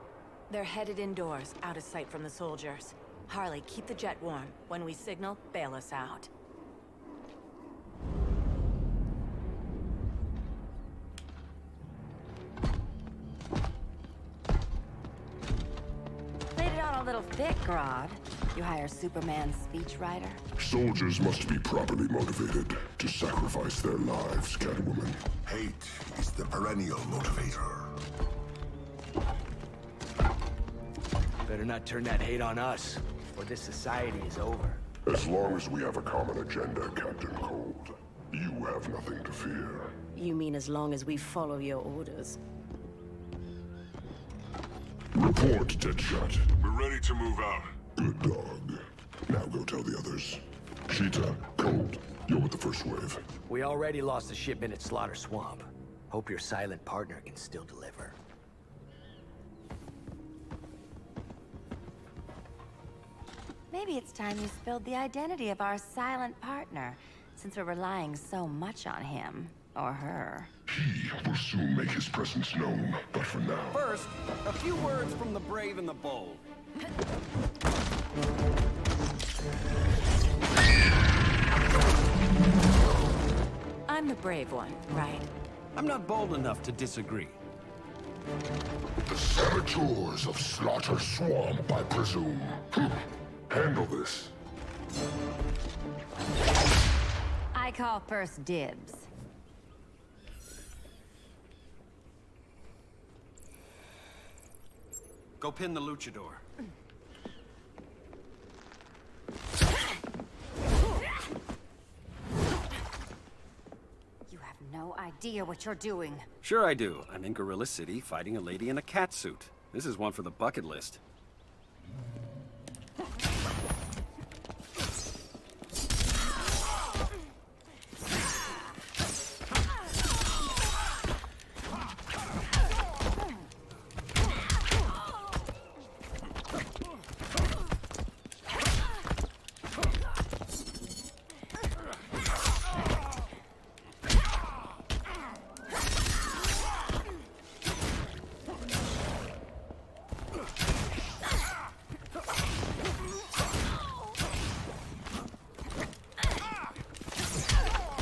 They're headed indoors, out of sight from the soldiers. Harley, keep the jet warm. When we signal, bail us out. Laid it on a little thick, Grodd. You hire Superman's speechwriter? Soldiers must be properly motivated to sacrifice their lives, Catwoman. Hate is the perennial motivator. Better not turn that hate on us, or this society is over. As long as we have a common agenda, Captain Cold, you have nothing to fear. You mean as long as we follow your orders? Report, Deadshot. We're ready to move out. Good dog. Now go tell the others. Cheetah, Cold, you're with the first wave. We already lost a shipment at Slaughter Swamp. Hope your silent partner can still deliver. Maybe it's time you spilled the identity of our silent partner, since we're relying so much on him. Or her. He will soon make his presence known, but for now... First, a few words from the brave and the bold. I'm the brave one, right? I'm not bold enough to disagree. The saboteurs of Slaughter Swamp, I presume. Handle this. I call first dibs. Go pin the luchador. You have no idea what you're doing. Sure I do. I'm in Gorilla City fighting a lady in a cat suit. This is one for the bucket list.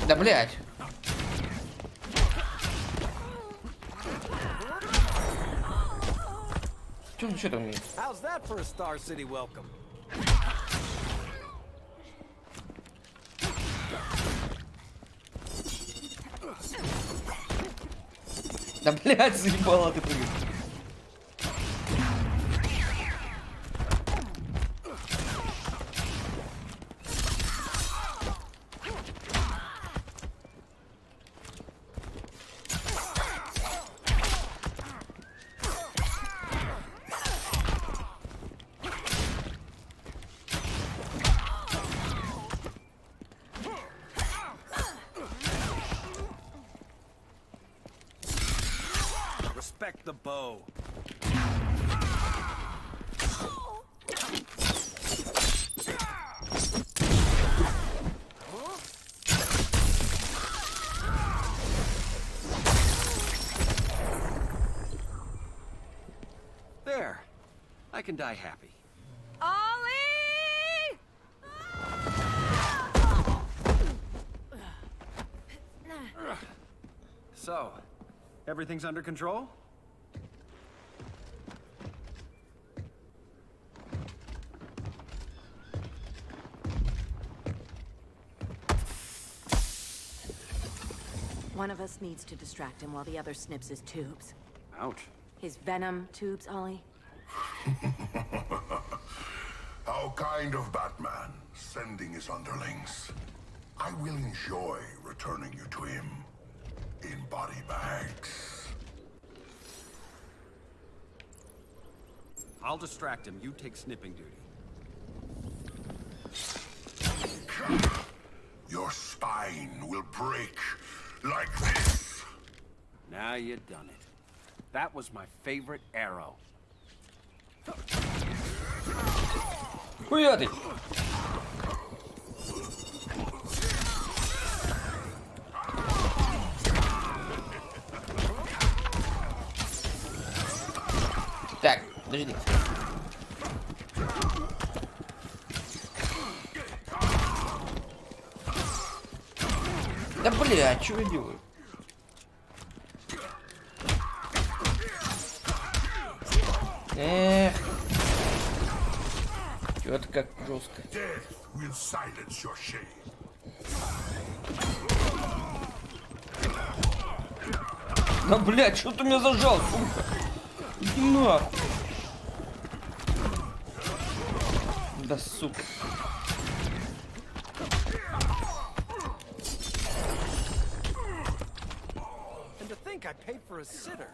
Да, блядь. Что там умеет? How's that for a Star City welcome? Да, блядь, заебала ты прыгать. Respect the bow. There. I can die happy. Ollie! So, everything's under control? One of us needs to distract him while the other snips his tubes. Ouch. His venom tubes, Ollie. How kind of Batman, sending his underlings. I will enjoy returning you to him in body bags. I'll distract him. You take snipping duty. Your spine will break like this. Now you done it. That was my favorite arrow. Хуя ты? Так, подожди. Да блядь, что я делаю? Эх. Чё-то как жестко. Да блядь, что ты меня зажал, сука? Иди нахуй. Да сука. And to think I paid for a sitter.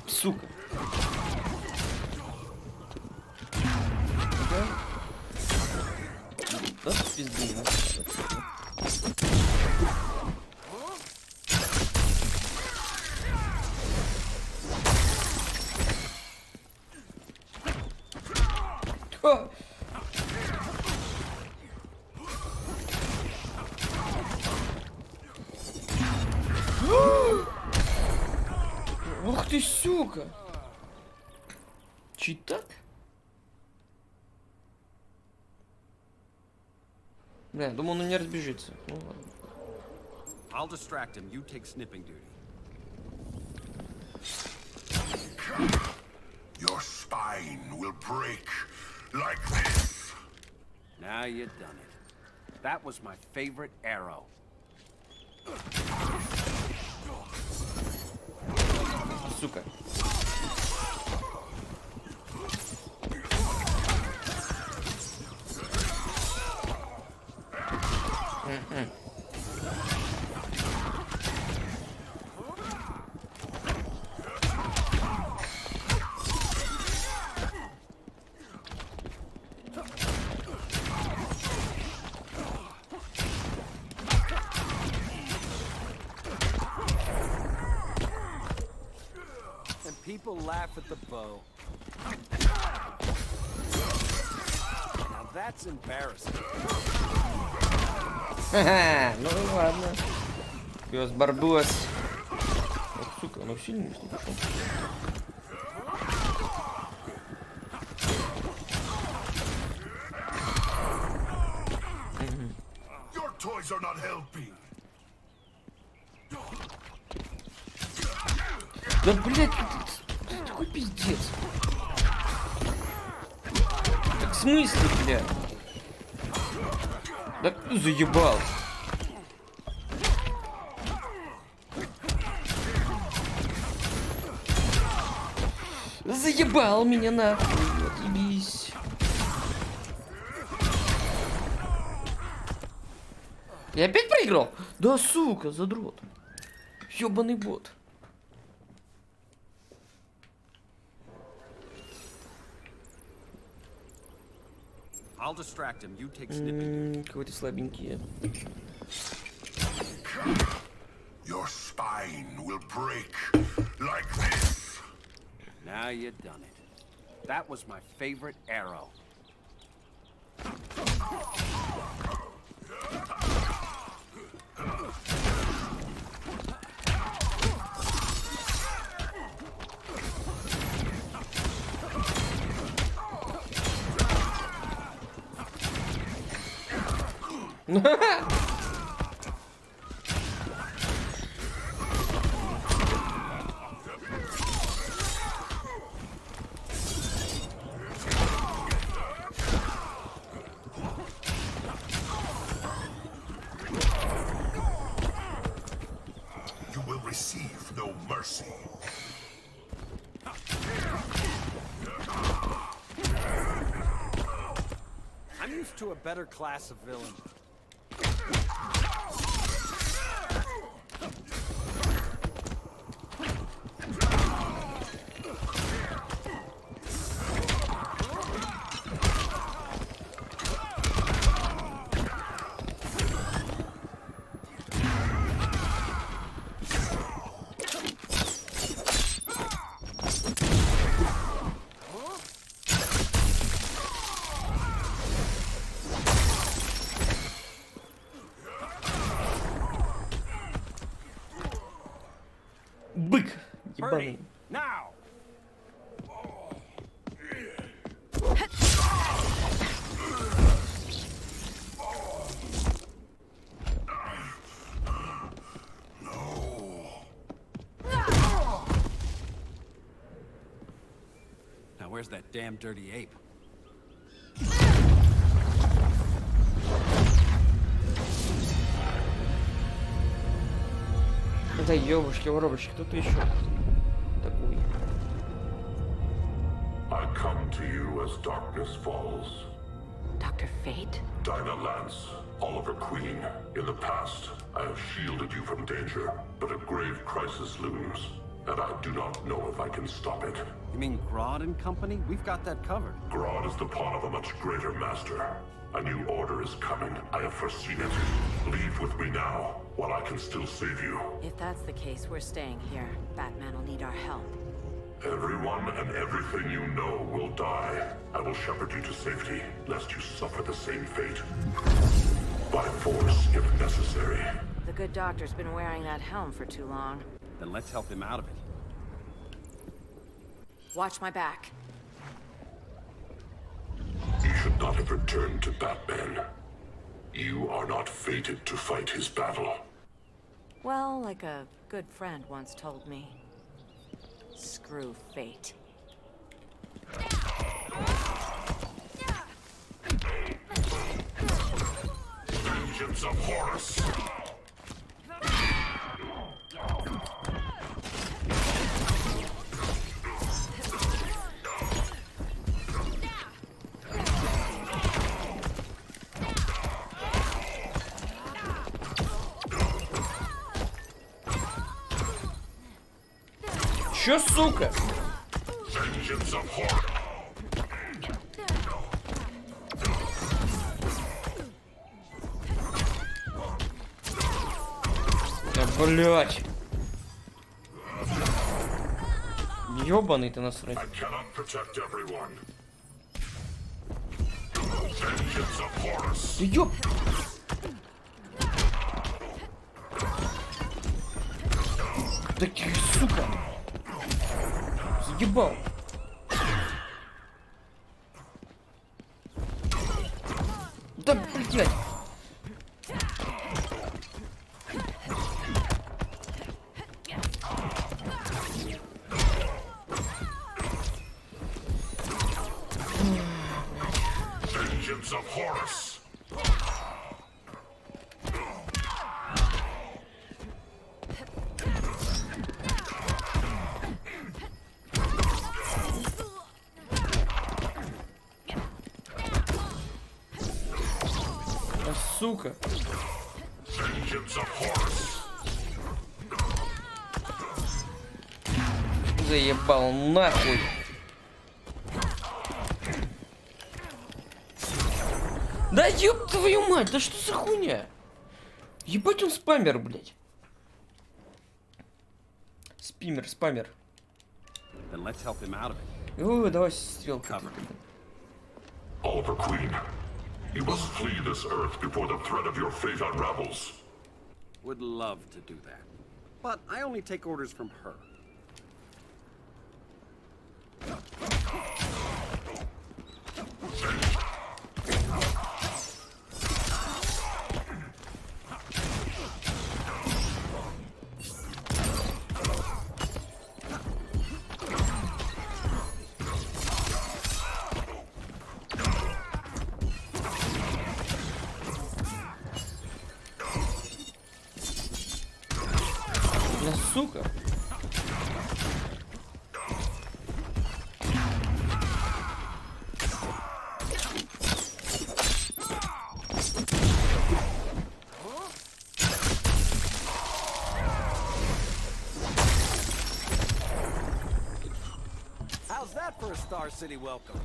Сука. Да пизды не надо. Ха. Ух ты, сука! Чуть так? Бля, думал, он не разбежится. Ну ладно. I'll distract him. You take snipping duty. Your spine will break like this. Now you done it. That was my favorite arrow. Сука. And people laugh at the bow. Now that's embarrassing. Ха-ха, ну ладно. Пес Барбос. Вот, сука, оно сильно не пошел. Your toys are not helping. Да, блядь, ты такой пиздец. Так в смысле, блядь? Да ты заебал. Заебал меня нахуй, отъебись. Я опять проиграл? Да сука, задрот. Ёбаный бот. I'll distract him. You take snipping. Какой-то слабенький. Your spine will break like this. Now you done it. That was my favorite arrow. You will receive no mercy. I'm used to a better class of villain. Бык ебаный. Now. Now where's that damn dirty ape? Да ёбушки, воробушки, кто-то еще такой. I come to you as darkness falls. Dr. Fate? Dinah Lance, Oliver Queen. In the past, I have shielded you from danger, but a grave crisis looms, and I do not know if I can stop it. You mean Grodd and company? We've got that covered. Grodd is the pawn of a much greater master. A new order is coming. I have foreseen it. Leave with me now, while I can still save you. If that's the case, we're staying here. Batman will need our help. Everyone and everything you know will die. I will shepherd you to safety, lest you suffer the same fate. By force, if necessary. The good doctor's been wearing that helm for too long. Then let's help him out of it. Watch my back. You should not have returned to Batman. You are not fated to fight his battle. Well, like a good friend once told me. Screw fate. Vengeance of Horus! Чё, сука? Vengeance of Horus! Да, блять. Ёбаный ты насрать. I cannot protect everyone. Vengeance of Horus! Да ёб... Да сука. Заебал. Да, блядь. Vengeance of Horus! Да, сука. Vengeance of Horus! Заебал нахуй. Да ёб твою мать, да что за хуйня? Ебать он спамер, блядь. Спамер. Then let's help him out of it. О, давай стрелку. Oliver Queen, you must flee this earth before the threat of your fate unravels. Would love to do that. But I only take orders from her. Да, сука. How's that for a Star City welcome?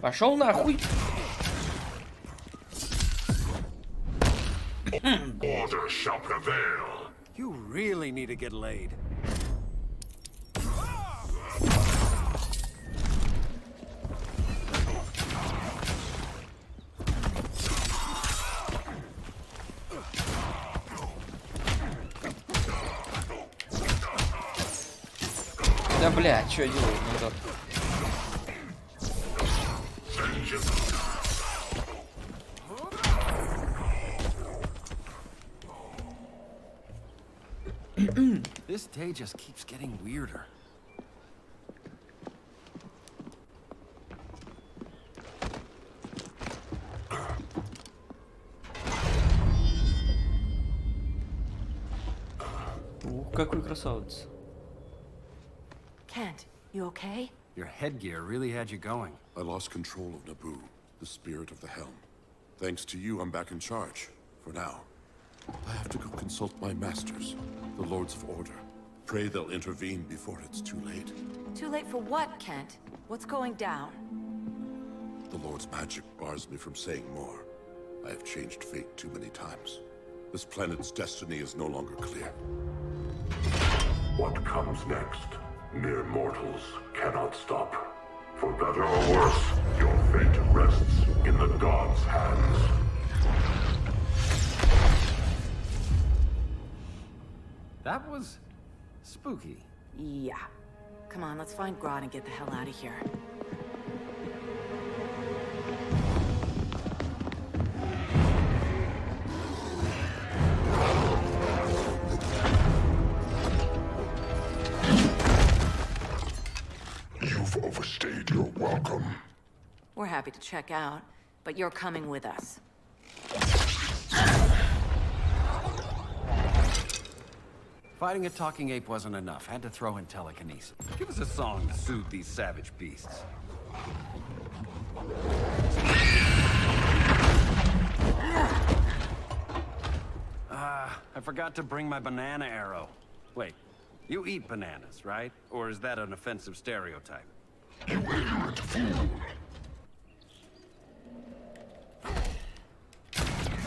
Пошел нахуй. Order shall prevail. You really need to get laid. Да бля, что делает народ? This day just keeps getting weirder. Ух, какой красавец. Kent, you okay? Your headgear really had you going. I lost control of Naboo, the spirit of the helm. Thanks to you, I'm back in charge. For now. I have to go consult my masters, the Lords of Order. Pray they'll intervene before it's too late. Too late for what, Kent? What's going down? The Lord's magic bars me from saying more. I have changed fate too many times. This planet's destiny is no longer clear. What comes next, mere mortals cannot stop. For better or worse, your fate rests in the gods' hands. That was spooky. Yeah. Come on, let's find Grodd and get the hell out of here. overstayed your welcome. We're happy to check out, but you're coming with us. Fighting a talking ape wasn't enough. Had to throw in telekinesis. Give us a song to soothe these savage beasts. I forgot to bring my banana arrow. Wait, you eat bananas, right? Or is that an offensive stereotype? You ignorant fool.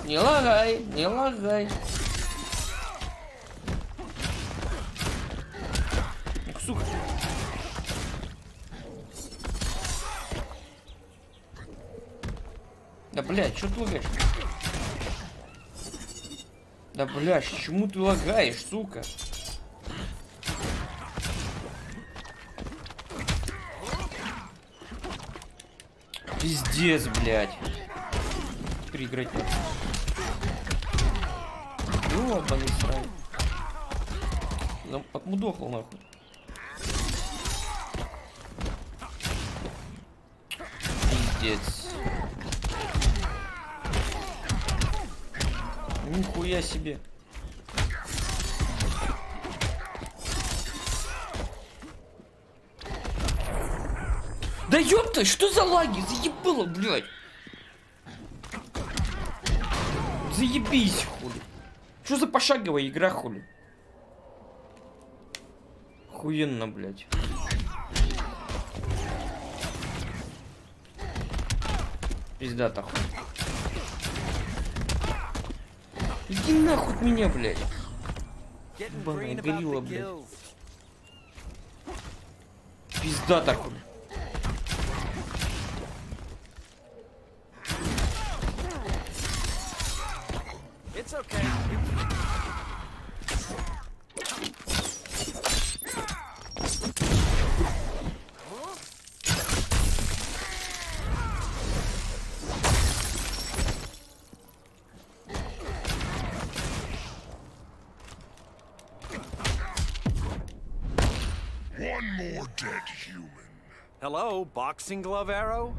Не лагай, не лагай. Ух, сука. Да, блядь, что ты лагаешь? Да, блядь, почему ты лагаешь, сука? Пиздец, блядь. Переиграть надо. Ёбаный срань. Отмудохал нахуй. Пиздец. Нихуя себе. Да ёпта, что за лаги? Заебало, блядь. Заебись, хули. Что за пошаговая игра, хули? Охуенно, блядь. Пиздата хуй. Иди нахуй от меня, блядь. Ебаная горилла, блядь. Пиздата хуй. It's okay. One more dead human. Hello, boxing glove arrow?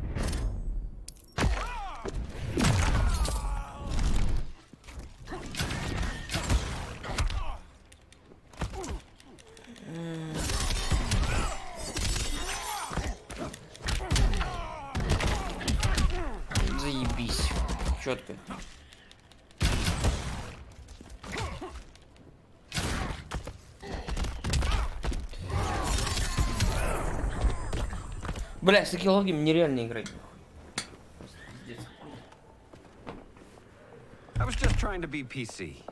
Заебись. Четко. Бля, с такими логами нереально играть. I was just trying to be PC.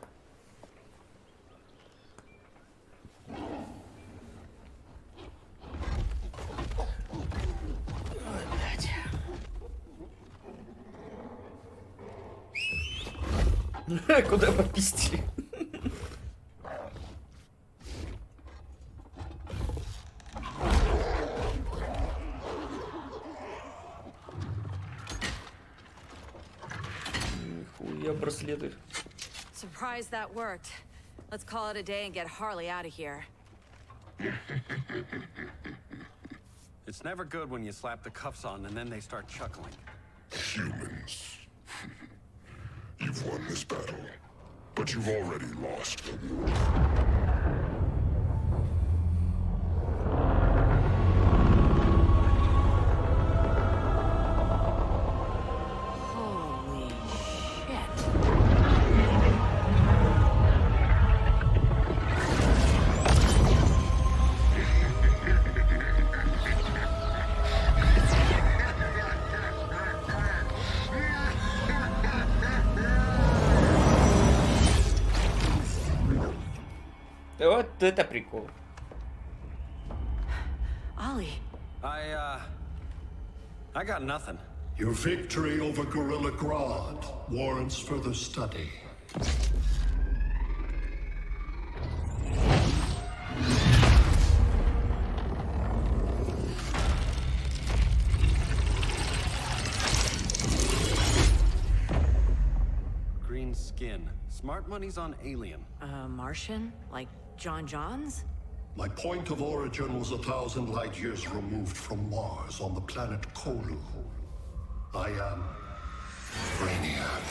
Куда пописти? Нихуя браслеты. Surprised that worked. Let's call it a day and get Harley out of here. It's never good when you slap the cuffs on and then they start chuckling. Humans. You've won this battle, but you've already lost the war. Holy shit. Вот это прикол. Ollie. I got nothing. Your victory over Gorilla Grodd warrants further study. Green skin. Smart money's on alien. Martian? Like John Johns? My point of origin was 1,000 light years removed from Mars on the planet Kolu. I am Brainiac.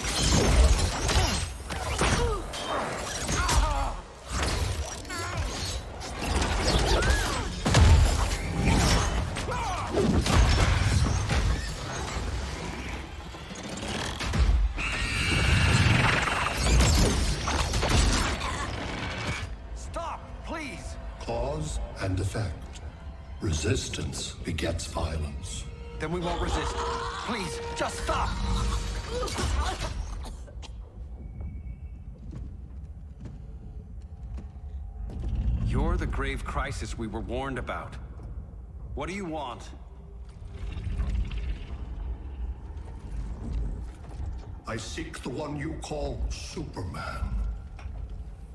Stop, please! Cause and effect. Resistance begets violence. Then we won't resist. Please, just stop! You're the grave crisis we were warned about. What do you want? I seek the one you call Superman.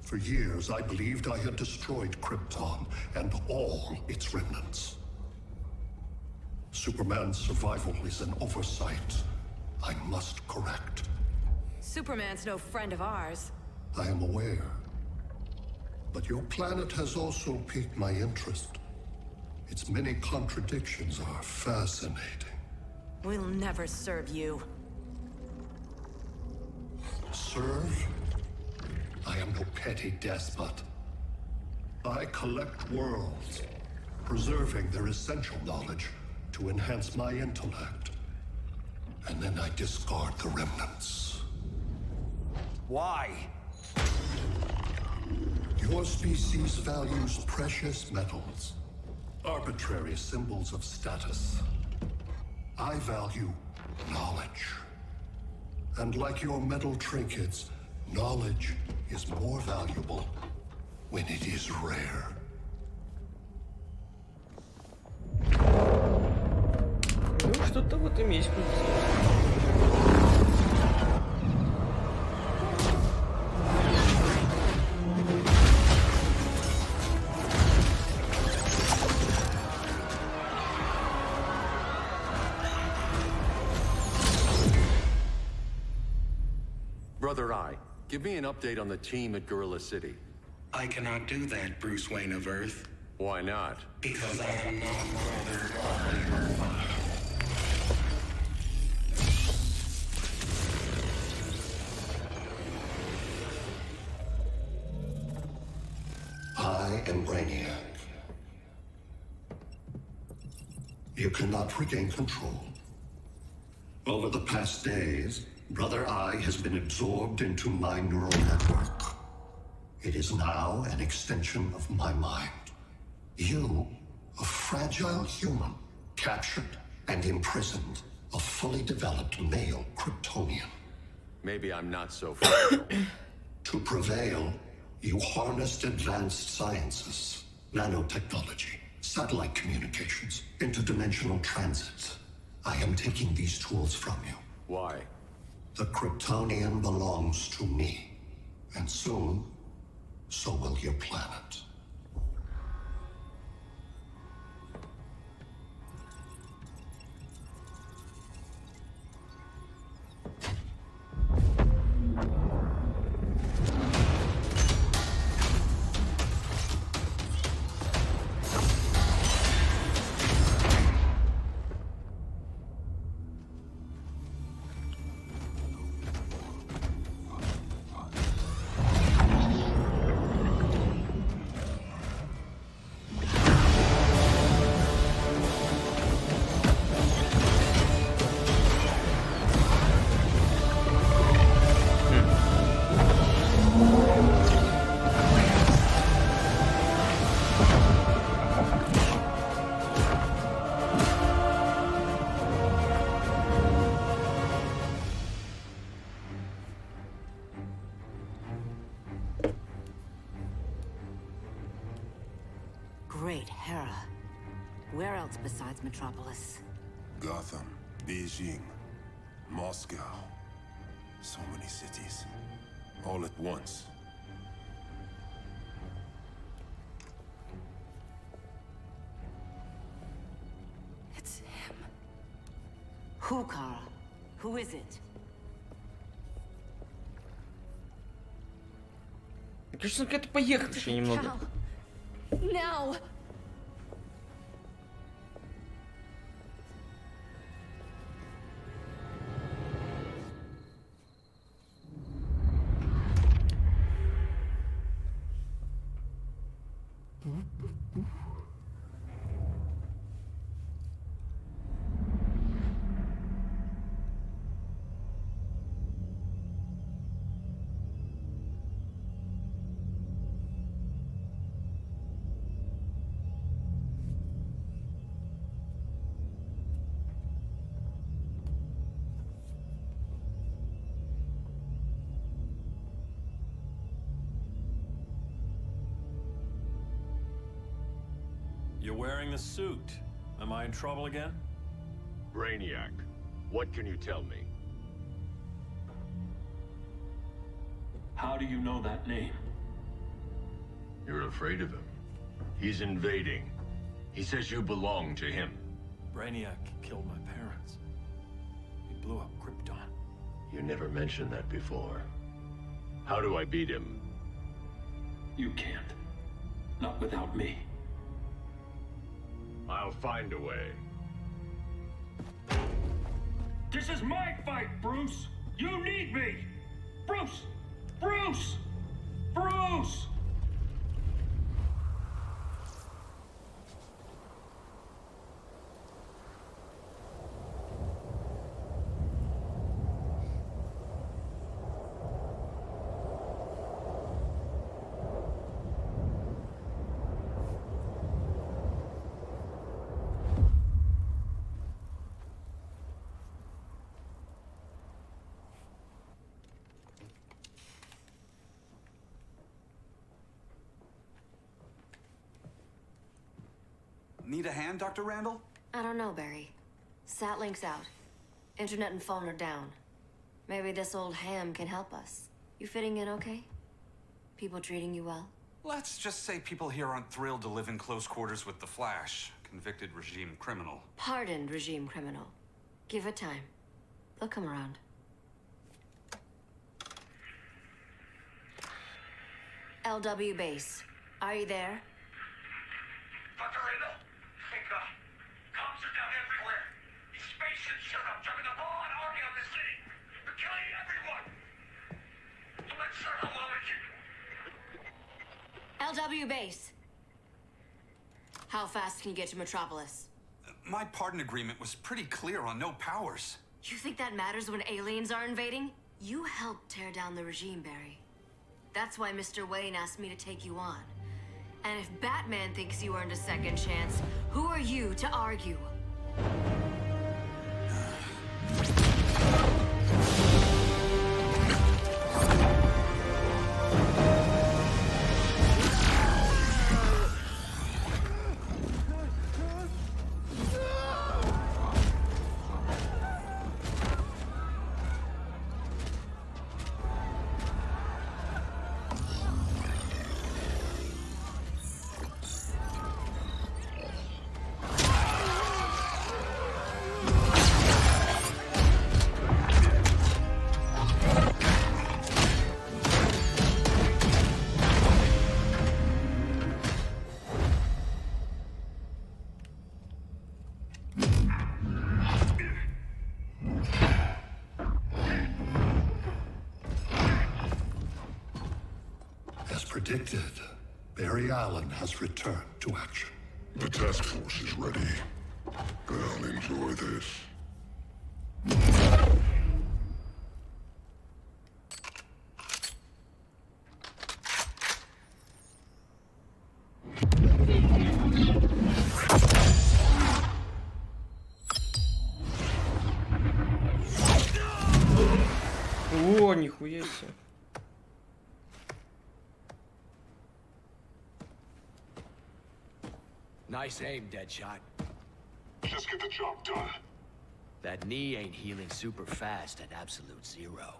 For years, I believed I had destroyed Krypton and all its remnants. Superman's survival is an oversight I must correct. Superman's no friend of ours. I am aware. But your planet has also piqued my interest. Its many contradictions are fascinating. We'll never serve you. Serve? I am no petty despot. I collect worlds, preserving their essential knowledge to enhance my intellect. And then I discard the remnants. Why? Your species values precious metals, arbitrary symbols of status. I value knowledge. And like your metal trinkets, knowledge is more valuable when it is rare. Ну, что-то в этом есть. Brother Eye, give me an update on the team at Gorilla City. I cannot do that, Bruce Wayne of Earth. Why not? Because I am not Brother I am Brainiac. You cannot regain control. Over the past days, Brother Eye has been absorbed into my neural network. It is now an extension of my mind. You, a fragile human, captured and imprisoned a fully developed male Kryptonian. Maybe I'm not so fragile. To prevail, you harnessed advanced sciences, nanotechnology, satellite communications, interdimensional transit. I am taking these tools from you. Why? The Kryptonian belongs to me. And soon, so will your planet. Great Hera. Where else besides Metropolis? Gotham, Beijing, Moscow. So many cities. All at once. It's him. Who, Kara? Who is it? Кажется, он какая-то поехавшая немного. Cal, Now! You're wearing the suit. Am I in trouble again? Brainiac, what can you tell me? How do you know that name? You're afraid of him. He's invading. He says you belong to him. Brainiac killed my parents. He blew up Krypton. You never mentioned that before. How do I beat him? You can't. Not without me. I'll find a way. This is my fight, Bruce! You need me! Bruce! Bruce! Bruce! Need a hand, Dr. Randall? I don't know, Barry. Satlink's out. Internet and phone are down. Maybe this old ham can help us. You fitting in okay? People treating you well? Let's just say people here aren't thrilled to live in close quarters with the Flash, convicted regime criminal. Pardoned regime criminal. Give it time. They'll come around. LW base. Are you there? Dr. Randall, thank God. Cops are down everywhere. These spaceships showed up, driving a ball-on army on this city. They're killing everyone. I'm not sure how long it can... LW base. How fast can you get to Metropolis? My pardon agreement was pretty clear on no powers. You think that matters when aliens are invading? You helped tear down the regime, Barry. That's why Mr. Wayne asked me to take you on. And if Batman thinks you earned a second chance, who are you to argue? As predicted, Barry Allen has returned to action. The task force is ready. I'll enjoy this. О, нихуя себе. Nice aim, Deadshot. Just get the job done. That knee ain't healing super fast at absolute zero.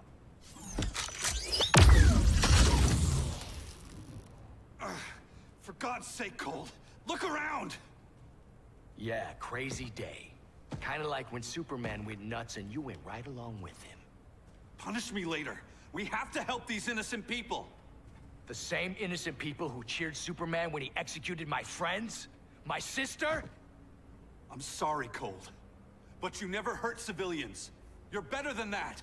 For God's sake, Cole, look around! Yeah, crazy day. Kinda like when Superman went nuts and you went right along with him. Punish me later. We have to help these innocent people. The same innocent people who cheered Superman when he executed my friends? My sister? I'm sorry, Cold. But you never hurt civilians. You're better than that.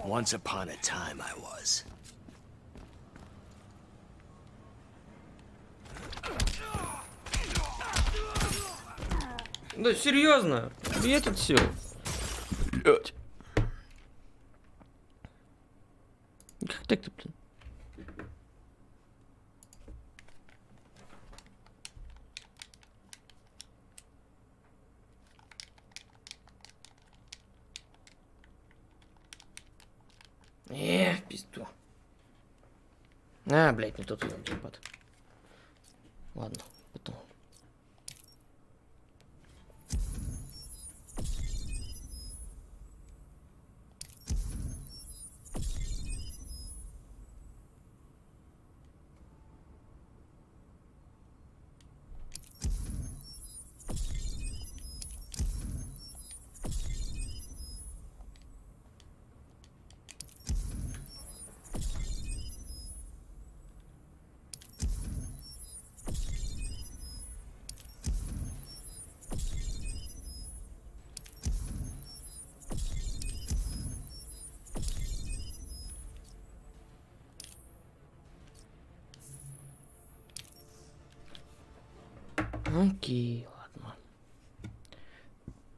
Once upon a time I was. Да серьезно, бей тут все. Блять. Как так-то, блин? В пизду. А, блядь, не тот ёбаный. Ладно, потом. Окей.